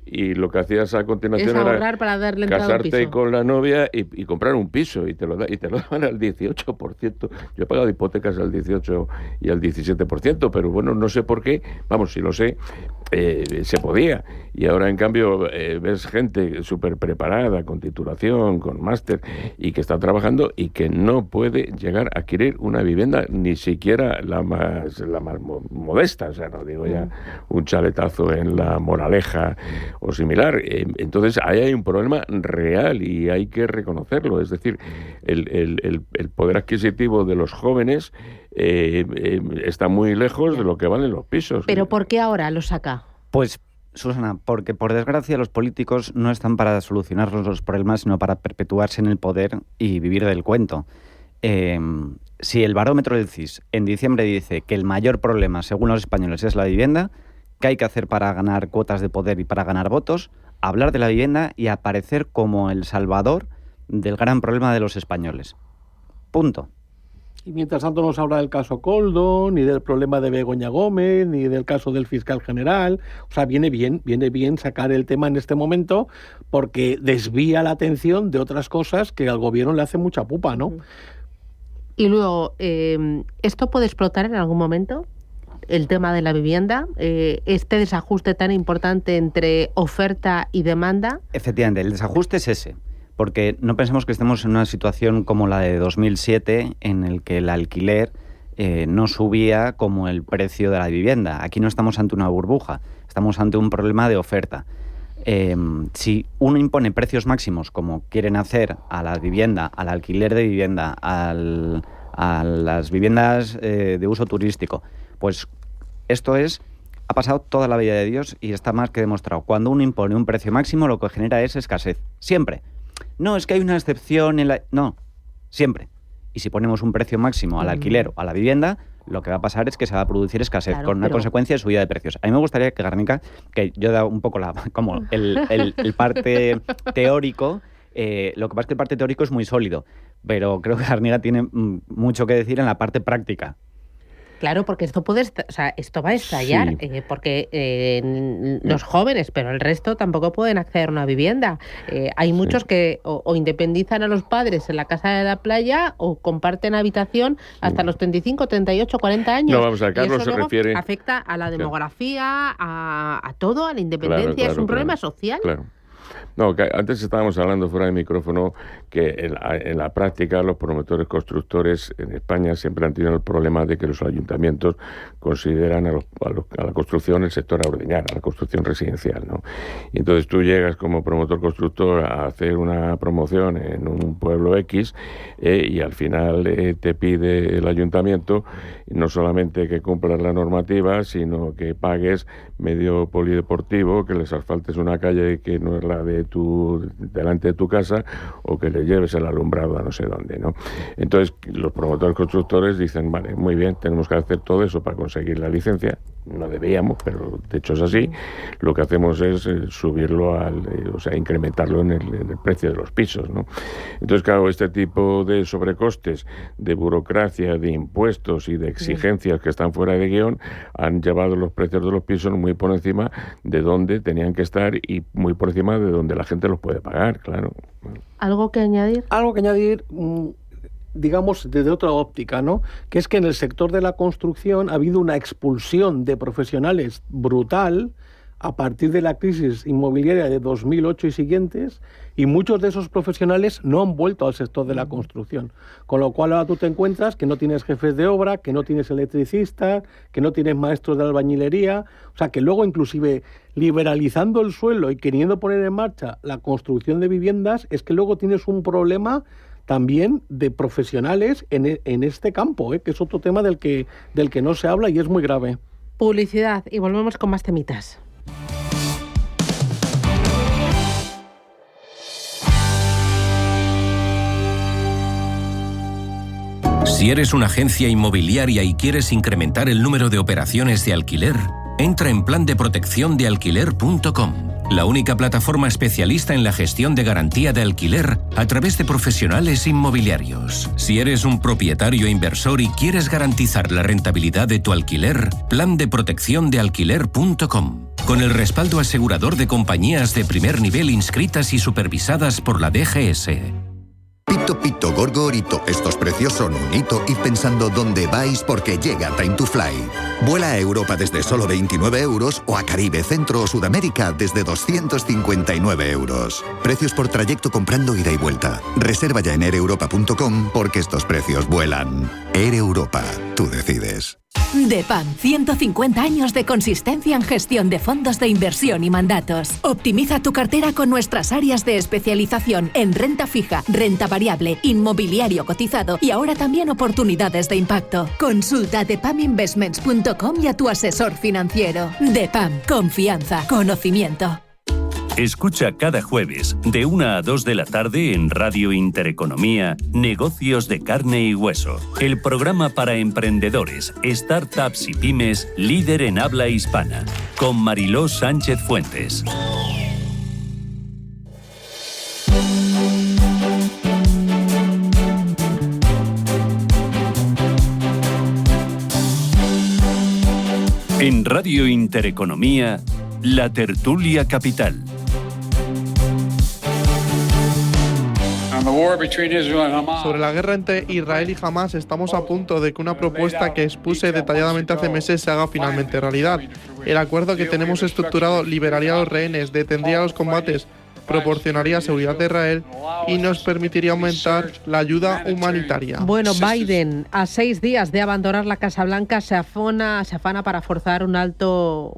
y lo que hacías a continuación era para darle casarte con la novia y comprar un piso, y te lo daban al 18%. Yo he pagado hipotecas al 18 y al 17%, pero bueno, no sé por qué, vamos, si lo sé, se podía. Y ahora, en cambio, ves gente súper preparada, con titulación, con máster, y que está trabajando y que no puede llegar a adquirir una vivienda, ni siquiera la más modesta, o sea, no digo ya un chaletazo en La Moraleja o similar. Entonces, ahí hay un problema real y hay que reconocerlo. Es decir, el poder adquisitivo de los jóvenes está muy lejos de lo que valen los pisos. ¿Pero por qué ahora lo saca? Pues, Susana, porque por desgracia los políticos no están para solucionar los problemas, sino para perpetuarse en el poder y vivir del cuento. Si el barómetro del CIS en diciembre dice que el mayor problema, según los españoles, es la vivienda, ¿qué hay que hacer para ganar cuotas de poder y para ganar votos? Hablar de la vivienda y aparecer como el salvador del gran problema de los españoles. Punto. Y mientras tanto no se habla del caso Koldo, ni del problema de Begoña Gómez, ni del caso del fiscal general. O sea, viene bien sacar el tema en este momento, porque desvía la atención de otras cosas que al gobierno le hace mucha pupa, ¿no? Y luego, ¿esto puede explotar en algún momento? El tema de la vivienda, este desajuste tan importante entre oferta y demanda. Efectivamente, el desajuste es ese. Porque no pensemos que estemos en una situación como la de 2007, en el que el alquiler no subía como el precio de la vivienda. Aquí no estamos ante una burbuja, estamos ante un problema de oferta. Si uno impone precios máximos, como quieren hacer a la vivienda, al alquiler de vivienda, a las viviendas de uso turístico, pues esto ha pasado toda la vida de Dios y está más que demostrado. Cuando uno impone un precio máximo, lo que genera es escasez. Siempre. No, es que hay una excepción en la... No, siempre. Y si ponemos un precio máximo al alquiler o a la vivienda, lo que va a pasar es que se va a producir escasez, claro, con una consecuencia de subida de precios. A mí me gustaría que Garnica, que yo he dado un poco como el parte teórico, lo que pasa es que el parte teórico es muy sólido, pero creo que Garnica tiene mucho que decir en la parte práctica. Claro, porque esto esto va a estallar, sí. Porque los jóvenes, pero el resto tampoco pueden acceder a una vivienda. Hay muchos que o independizan a los padres en la casa de la playa o comparten habitación hasta los 35, 38, 40 años. No, vamos a Carlos, y eso se refiere... afecta a la demografía, a todo, a la independencia. Claro, es un problema social. Claro. No, que antes estábamos hablando fuera de micrófono que en la práctica los promotores constructores en España siempre han tenido el problema de que los ayuntamientos consideran a la construcción el sector a ordeñar, a la construcción residencial, ¿no? Y entonces tú llegas como promotor constructor a hacer una promoción en un pueblo X y al final te pide el ayuntamiento no solamente que cumplas la normativa, sino que pagues medio polideportivo, que les asfaltes una calle que no es la de delante de tu casa, o que le lleves el alumbrado a no sé dónde, ¿no? Entonces los promotores constructores dicen, vale, muy bien, tenemos que hacer todo eso para conseguir la licencia. No deberíamos, pero de hecho es así. Lo que hacemos es subirlo incrementarlo en el precio de los pisos, ¿no? Entonces, claro, este tipo de sobrecostes, de burocracia, de impuestos y de exigencias que están fuera de guión han llevado los precios de los pisos muy por encima de donde tenían que estar y muy por encima de donde la gente los puede pagar, claro. ¿Algo que añadir? Algo que añadir, digamos, desde otra óptica, ¿no? Que es que en el sector de la construcción ha habido una expulsión de profesionales brutal a partir de la crisis inmobiliaria de 2008 y siguientes, y muchos de esos profesionales no han vuelto al sector de la construcción. Con lo cual ahora tú te encuentras que no tienes jefes de obra, que no tienes electricistas, que no tienes maestros de albañilería, o sea que luego inclusive liberalizando el suelo y queriendo poner en marcha la construcción de viviendas, es que luego tienes un problema también de profesionales en este campo, que es otro tema del que no se habla y es muy grave. Publicidad y volvemos con más temitas. Si eres una agencia inmobiliaria y quieres incrementar el número de operaciones de alquiler, entra en plandeprotecciondealquiler.com. la única plataforma especialista en la gestión de garantía de alquiler a través de profesionales inmobiliarios. Si eres un propietario inversor y quieres garantizar la rentabilidad de tu alquiler, plan de protección de alquiler.com. Con el respaldo asegurador de compañías de primer nivel inscritas y supervisadas por la DGS. Pito, pito, gorgo, orito. Estos precios son un hito. Id pensando dónde vais porque llega Time to Fly. Vuela a Europa desde solo 29 euros o a Caribe, Centro o Sudamérica desde 259 euros. Precios por trayecto comprando ida y vuelta. Reserva ya en aereuropa.com porque estos precios vuelan. Air Europa. Tú decides. DEPAM, 150 años de consistencia en gestión de fondos de inversión y mandatos. Optimiza tu cartera con nuestras áreas de especialización en renta fija, renta variable, inmobiliario cotizado y ahora también oportunidades de impacto. Consulta depaminvestments.com y a tu asesor financiero. DEPAM, confianza, conocimiento. Escucha cada jueves de 1 a 2 de la tarde en Radio Intereconomía Negocios de Carne y Hueso, el programa para emprendedores, startups y pymes líder en habla hispana, con Mariló Sánchez Fuentes. En Radio Intereconomía, La Tertulia Capital. Sobre la guerra entre Israel y Hamás, estamos a punto de que una propuesta que expuse detalladamente hace meses se haga finalmente realidad. El acuerdo que tenemos estructurado liberaría a los rehenes, detendría los combates, proporcionaría seguridad a Israel y nos permitiría aumentar la ayuda humanitaria. Bueno, Biden, a 6 días de abandonar la Casa Blanca, se afana para forzar un alto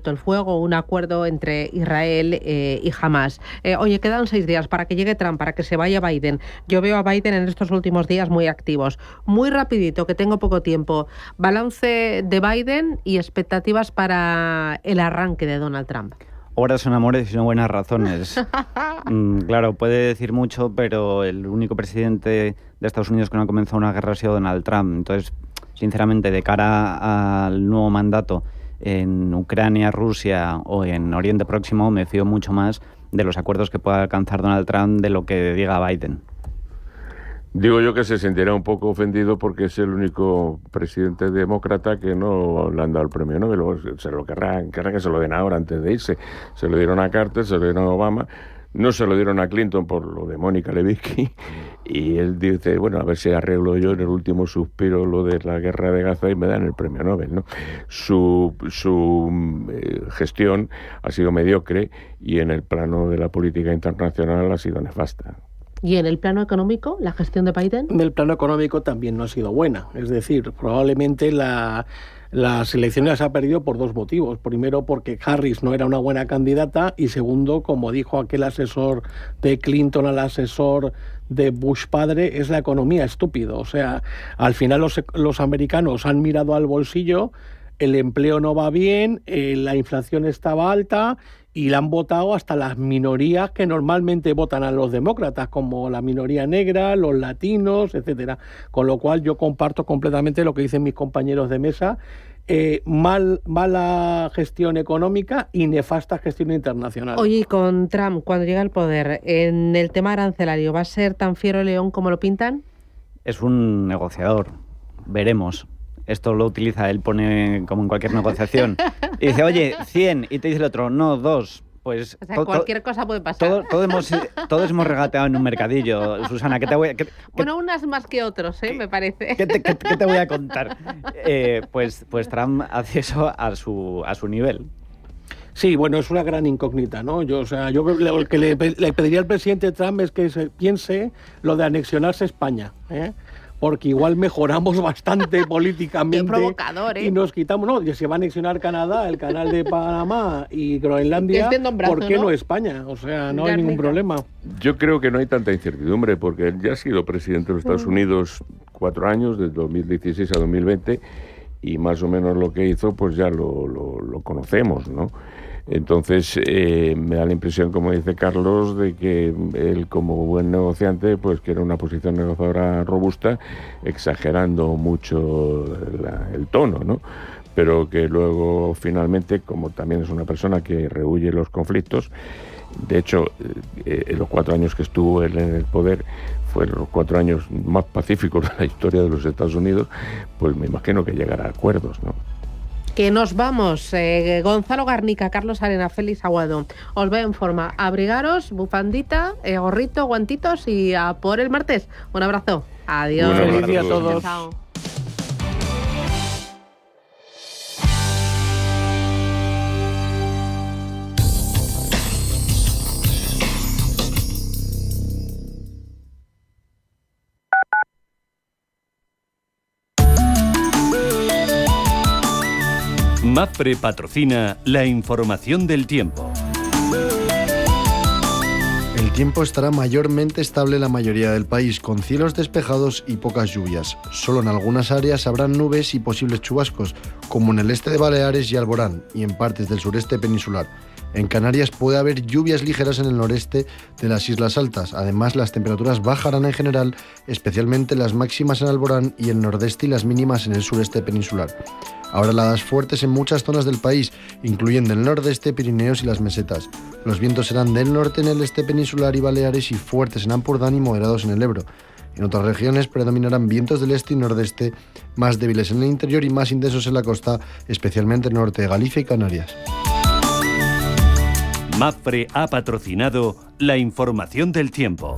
el fuego, un acuerdo entre Israel y Hamás. Oye, quedan 6 días para que llegue Trump, para que se vaya Biden. Yo veo a Biden en estos últimos días muy activos. Muy rapidito, que tengo poco tiempo. Balance de Biden y expectativas para el arranque de Donald Trump. Horas son amores y no buenas razones. Claro, puede decir mucho, pero el único presidente de Estados Unidos que no ha comenzado una guerra ha sido Donald Trump. Entonces, sinceramente, de cara al nuevo mandato en Ucrania, Rusia o en Oriente Próximo, me fío mucho más de los acuerdos que pueda alcanzar Donald Trump de lo que diga Biden. Digo yo que se sentirá un poco ofendido porque es el único presidente demócrata que no le han dado el premio Nobel. Se lo querrá que se lo den ahora antes de irse. Se lo dieron a Carter, se lo dieron a Obama, no se lo dieron a Clinton por lo de Mónica Lewinsky. Y él dice, bueno, a ver si arreglo yo en el último suspiro lo de la guerra de Gaza y me dan el premio Nobel, ¿no? Su gestión ha sido mediocre y en el plano de la política internacional ha sido nefasta. ¿Y en el plano económico, la gestión de Biden? En el plano económico también no ha sido buena. Es decir, probablemente las elecciones ha perdido por dos motivos. Primero, porque Harris no era una buena candidata y segundo, como dijo aquel asesor de Clinton al asesor de Bush padre, es la economía estúpido. O sea, al final los americanos han mirado al bolsillo, el empleo no va bien, la inflación estaba alta y la han votado hasta las minorías que normalmente votan a los demócratas, como la minoría negra, los latinos, etcétera. Con lo cual yo comparto completamente lo que dicen mis compañeros de mesa. Mala gestión económica y nefasta gestión internacional. Oye, y con Trump, cuando llega al poder, en el tema arancelario, ¿va a ser tan fiero león como lo pintan? Es un negociador, veremos. Esto lo utiliza, él pone como en cualquier negociación. Y dice, oye, 100, y te dice el otro, no, 2. Pues o sea, cualquier cosa puede pasar. Todos hemos regateado en un mercadillo. Susana, ¿qué te voy a...? Bueno, unas más que otros, me parece. ¿Qué te voy a contar? Pues Trump hace eso a su nivel. Sí, bueno, es una gran incógnita, ¿no? Yo lo que le pediría al presidente Trump es que se piense lo de anexionarse a España, porque igual mejoramos bastante políticamente. Qué provocador, y nos quitamos, no, se va a anexionar Canadá, el canal de Panamá y Groenlandia, ¿por qué no España? O sea, no hay ningún problema. Yo creo que no hay tanta incertidumbre, porque él ya ha sido presidente de los Estados Unidos 4 años, desde 2016 a 2020, y más o menos lo que hizo, pues ya lo conocemos, ¿no? Entonces, me da la impresión, como dice Carlos, de que él, como buen negociante, pues quiere una posición negociadora robusta, exagerando mucho el tono, ¿no? pero que luego finalmente, como también es una persona que rehúye los conflictos, de hecho, en los 4 años que estuvo él en el poder, fueron los 4 años más pacíficos de la historia de los Estados Unidos, pues me imagino que llegará a acuerdos, ¿no? Que nos vamos. Gonzalo Garnica, Carlos Arena, Félix Aguado. Os veo en forma. Abrigaros, bufandita, gorrito, guantitos y a por el martes. Un abrazo. Adiós. Feliz día a todos. Chao. Mapfre patrocina la información del tiempo. El tiempo estará mayormente estable en la mayoría del país, con cielos despejados y pocas lluvias. Solo en algunas áreas habrán nubes y posibles chubascos, como en el este de Baleares y Alborán, y en partes del sureste peninsular. En Canarias puede haber lluvias ligeras en el noreste de las Islas Altas. Además, las temperaturas bajarán en general, especialmente las máximas en Alborán y el nordeste y las mínimas en el sureste peninsular. Habrá heladas fuertes en muchas zonas del país, incluyendo el nordeste, Pirineos y las mesetas. Los vientos serán del norte en el este peninsular y Baleares y fuertes en Ampurdán y moderados en el Ebro. En otras regiones predominarán vientos del este y nordeste, más débiles en el interior y más intensos en la costa, especialmente en el norte de Galicia y Canarias. Mapfre ha patrocinado la información del tiempo.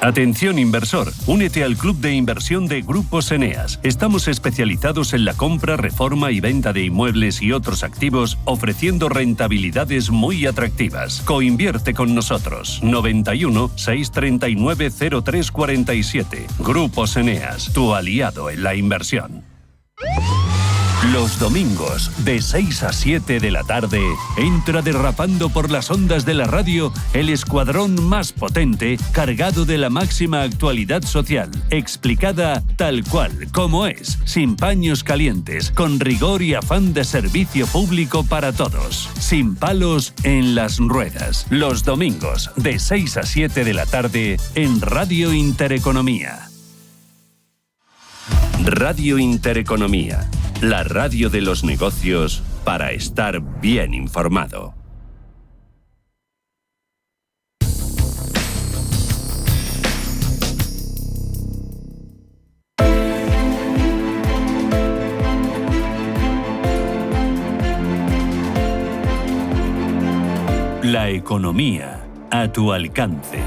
Atención inversor, únete al club de inversión de Grupos Eneas. Estamos especializados en la compra, reforma y venta de inmuebles y otros activos, ofreciendo rentabilidades muy atractivas. Coinvierte con nosotros. 91 639 0347. Grupos Eneas, tu aliado en la inversión. Los domingos, de 6 a 7 de la tarde, entra derrapando por las ondas de la radio el escuadrón más potente, cargado de la máxima actualidad social, explicada tal cual, como es, sin paños calientes, con rigor y afán de servicio público para todos, sin palos en las ruedas. Los domingos, de 6 a 7 de la tarde, en Radio Intereconomía. Radio Intereconomía. La radio de los negocios para estar bien informado. La economía a tu alcance.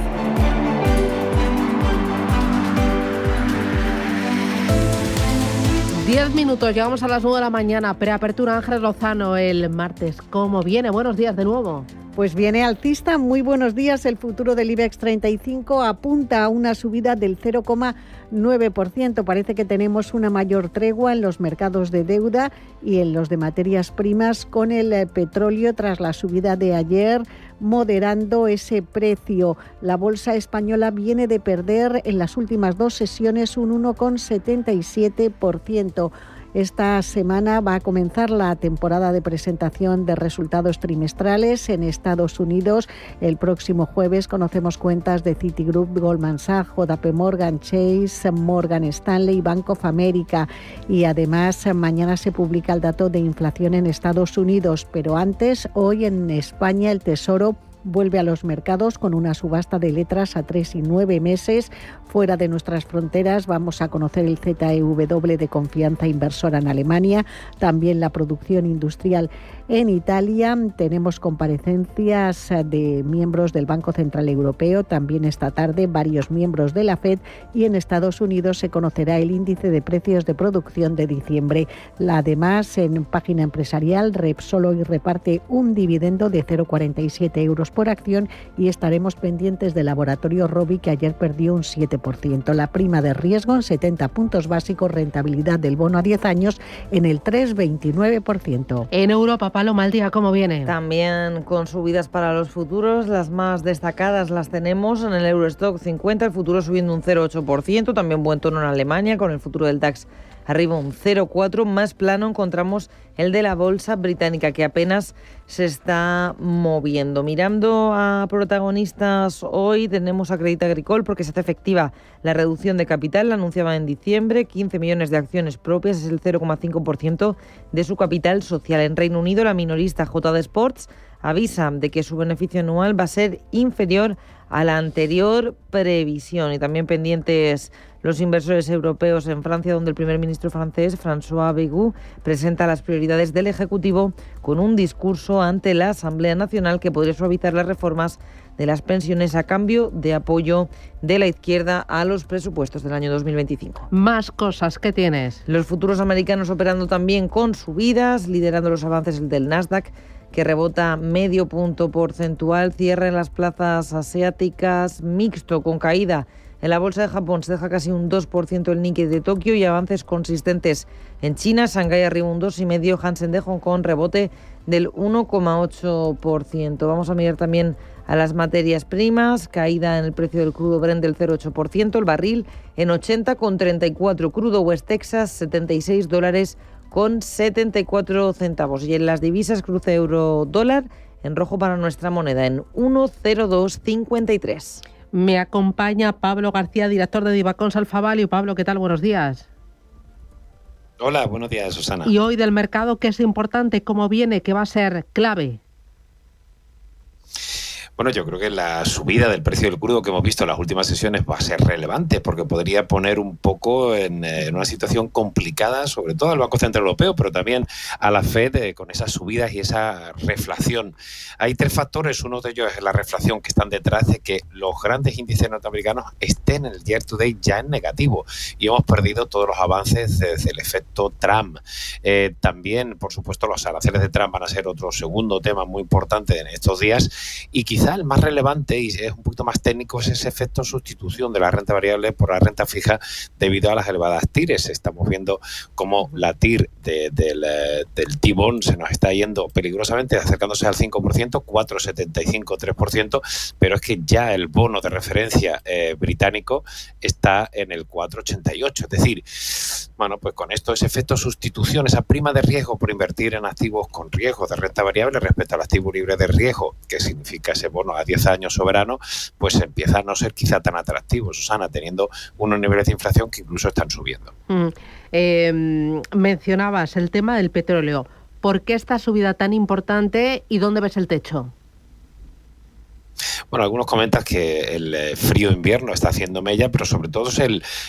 Diez minutos, llegamos a las 9 de la mañana. Preapertura Ángeles Lozano el martes. ¿Cómo viene? Buenos días de nuevo. Pues viene alcista, muy buenos días. El futuro del IBEX 35 apunta a una subida del 0,9%. Parece que tenemos una mayor tregua en los mercados de deuda y en los de materias primas, con el petróleo tras la subida de ayer moderando ese precio. La bolsa española viene de perder en las últimas 2 sesiones un 1,77%. Esta semana va a comenzar la temporada de presentación de resultados trimestrales en Estados Unidos. El próximo jueves conocemos cuentas de Citigroup, Goldman Sachs, JP Morgan Chase, Morgan Stanley y Bank of America. Y además mañana se publica el dato de inflación en Estados Unidos. Pero antes, hoy en España, el Tesoro vuelve a los mercados con una subasta de letras a 3 y 9 meses. Fuera de nuestras fronteras vamos a conocer el ZEW de confianza inversora en Alemania, también la producción industrial en Italia. Tenemos comparecencias de miembros del Banco Central Europeo, también esta tarde varios miembros de la FED, y en Estados Unidos se conocerá el índice de precios de producción de diciembre. Además, en página empresarial, Repsol hoy reparte un dividendo de 0,47 euros por acción y estaremos pendientes del laboratorio Robi, que ayer perdió un 7%. La prima de riesgo en 70 puntos básicos, rentabilidad del bono a 10 años en el 3,29%. En Europa, Paloma, el día, ¿cómo viene? También con subidas para los futuros. Las más destacadas las tenemos en el Eurostock 50, el futuro subiendo un 0,8%. También buen tono en Alemania, con el futuro del DAX arriba un 0,4, más plano encontramos el de la bolsa británica, que apenas se está moviendo. Mirando a protagonistas hoy, tenemos a Crédit Agricole porque se hace efectiva la reducción de capital, la anunciaba en diciembre, 15 millones de acciones propias, es el 0,5% de su capital social. En Reino Unido, la minorista JD Sports avisa de que su beneficio anual va a ser inferior a la anterior previsión. Y también pendientes los inversores europeos en Francia, donde el primer ministro francés, François Bayrou, presenta las prioridades del Ejecutivo con un discurso ante la Asamblea Nacional que podría suavizar las reformas de las pensiones a cambio de apoyo de la izquierda a los presupuestos del año 2025. Más cosas que tienes. Los futuros americanos operando también con subidas, liderando los avances el del Nasdaq, que rebota medio punto porcentual, cierra en las plazas asiáticas mixto con caída. En la bolsa de Japón se deja casi un 2% el Nikkei de Tokio y avances consistentes en China. Shanghái arriba un 2,5%, Hansen de Hong Kong rebote del 1,8%. Vamos a mirar también a las materias primas, caída en el precio del crudo Brent del 0,8%, el barril en 80,34, crudo West Texas $76,74. Y en las divisas, cruce euro-dólar en rojo para nuestra moneda en 1,0253. Me acompaña Pablo García, director de Divacons Alfa Value. Pablo, ¿qué tal? Buenos días. Hola, buenos días, Susana. Y hoy del mercado, ¿qué es importante? ¿Cómo viene? ¿Qué va a ser clave? Bueno, yo creo que la subida del precio del crudo que hemos visto en las últimas sesiones va a ser relevante porque podría poner un poco en una situación complicada, sobre todo al Banco Central Europeo, pero también a la Fed con esas subidas y esa reflación. Hay tres factores, uno de ellos es la reflación que están detrás de que los grandes índices norteamericanos estén en el year to date ya en negativo y hemos perdido todos los avances desde el efecto Trump. También, por supuesto, los aranceles de Trump van a ser otro segundo tema muy importante en estos días y quizá el más relevante y es un poquito más técnico es ese efecto sustitución de la renta variable por la renta fija debido a las elevadas TIRs. Estamos viendo cómo la TIR del T-Bond se nos está yendo peligrosamente, acercándose al 5%, 4,75, 3%, pero es que ya el bono de referencia británico está en el 4,88. Es decir, bueno, pues con esto ese efecto sustitución, esa prima de riesgo por invertir en activos con riesgo de renta variable respecto al activo libre de riesgo, que significa ese bono a 10 años soberano, pues empieza a no ser quizá tan atractivo, Susana, teniendo unos niveles de inflación que incluso están subiendo. Mencionabas el tema del petróleo. ¿Por qué esta subida tan importante y dónde ves el techo? Bueno, algunos comentan que el frío invierno está haciendo mella, pero sobre todo es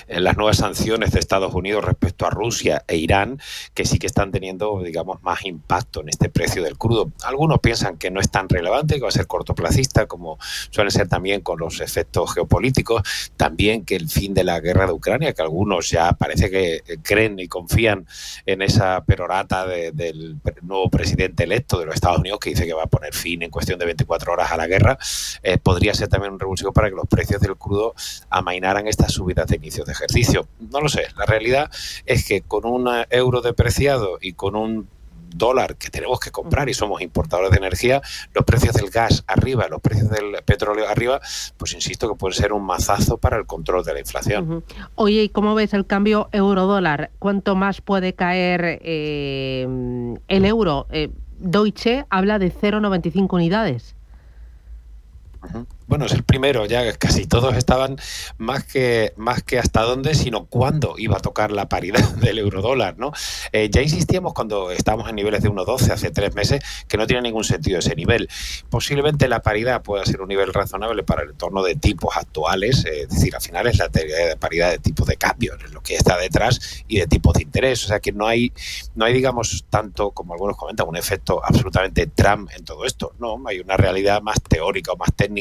las nuevas sanciones de Estados Unidos respecto a Rusia e Irán, que sí que están teniendo, digamos, más impacto en este precio del crudo. Algunos piensan que no es tan relevante, que va a ser cortoplacista, como suele ser también con los efectos geopolíticos. También que el fin de la guerra de Ucrania, que algunos ya parece que creen y confían en esa perorata del nuevo presidente electo de los Estados Unidos, que dice que va a poner fin en cuestión de 24 horas a la guerra. Podría ser también un revulsivo para que los precios del crudo amainaran estas subidas de inicios de ejercicio. No lo sé, la realidad es que con un euro depreciado y con un dólar que tenemos que comprar y somos importadores de energía, los precios del gas arriba, los precios del petróleo arriba, pues insisto que puede ser un mazazo para el control de la inflación. Oye, ¿y cómo ves el cambio euro-dólar? ¿Cuánto más puede caer el euro? Deutsche habla de 0,95 unidades. Bueno, es el primero, ya casi todos estaban más que hasta dónde, sino cuándo iba a tocar la paridad del euro-dólar, ¿no? Ya insistíamos cuando estábamos en niveles de 1,12 hace 3 meses que no tiene ningún sentido ese nivel. Posiblemente la paridad pueda ser un nivel razonable para el entorno de tipos actuales, es decir, al final es la teoría de paridad de tipos de cambio, es lo que está detrás, y de tipos de interés. O sea que no hay digamos, tanto como algunos comentan, un efecto absolutamente Trump en todo esto. No, hay una realidad más teórica o más técnica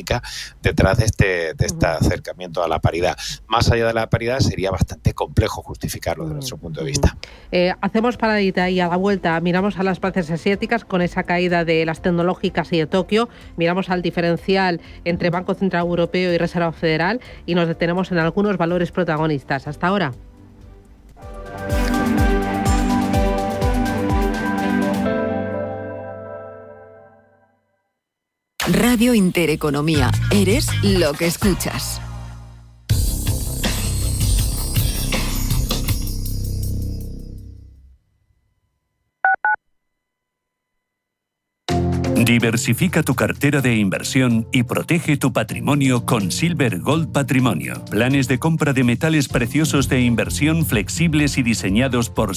detrás de este acercamiento a la paridad. Más allá de la paridad sería bastante complejo justificarlo desde nuestro punto de vista. Hacemos paradita y a la vuelta miramos a las plazas asiáticas con esa caída de las tecnológicas y de Tokio, miramos al diferencial entre Banco Central Europeo y Reserva Federal y nos detenemos en algunos valores protagonistas. Hasta ahora. Radio Intereconomía. Eres lo que escuchas. Diversifica tu cartera de inversión y protege tu patrimonio con Silver Gold Patrimonio. Planes de compra de metales preciosos de inversión flexibles y diseñados por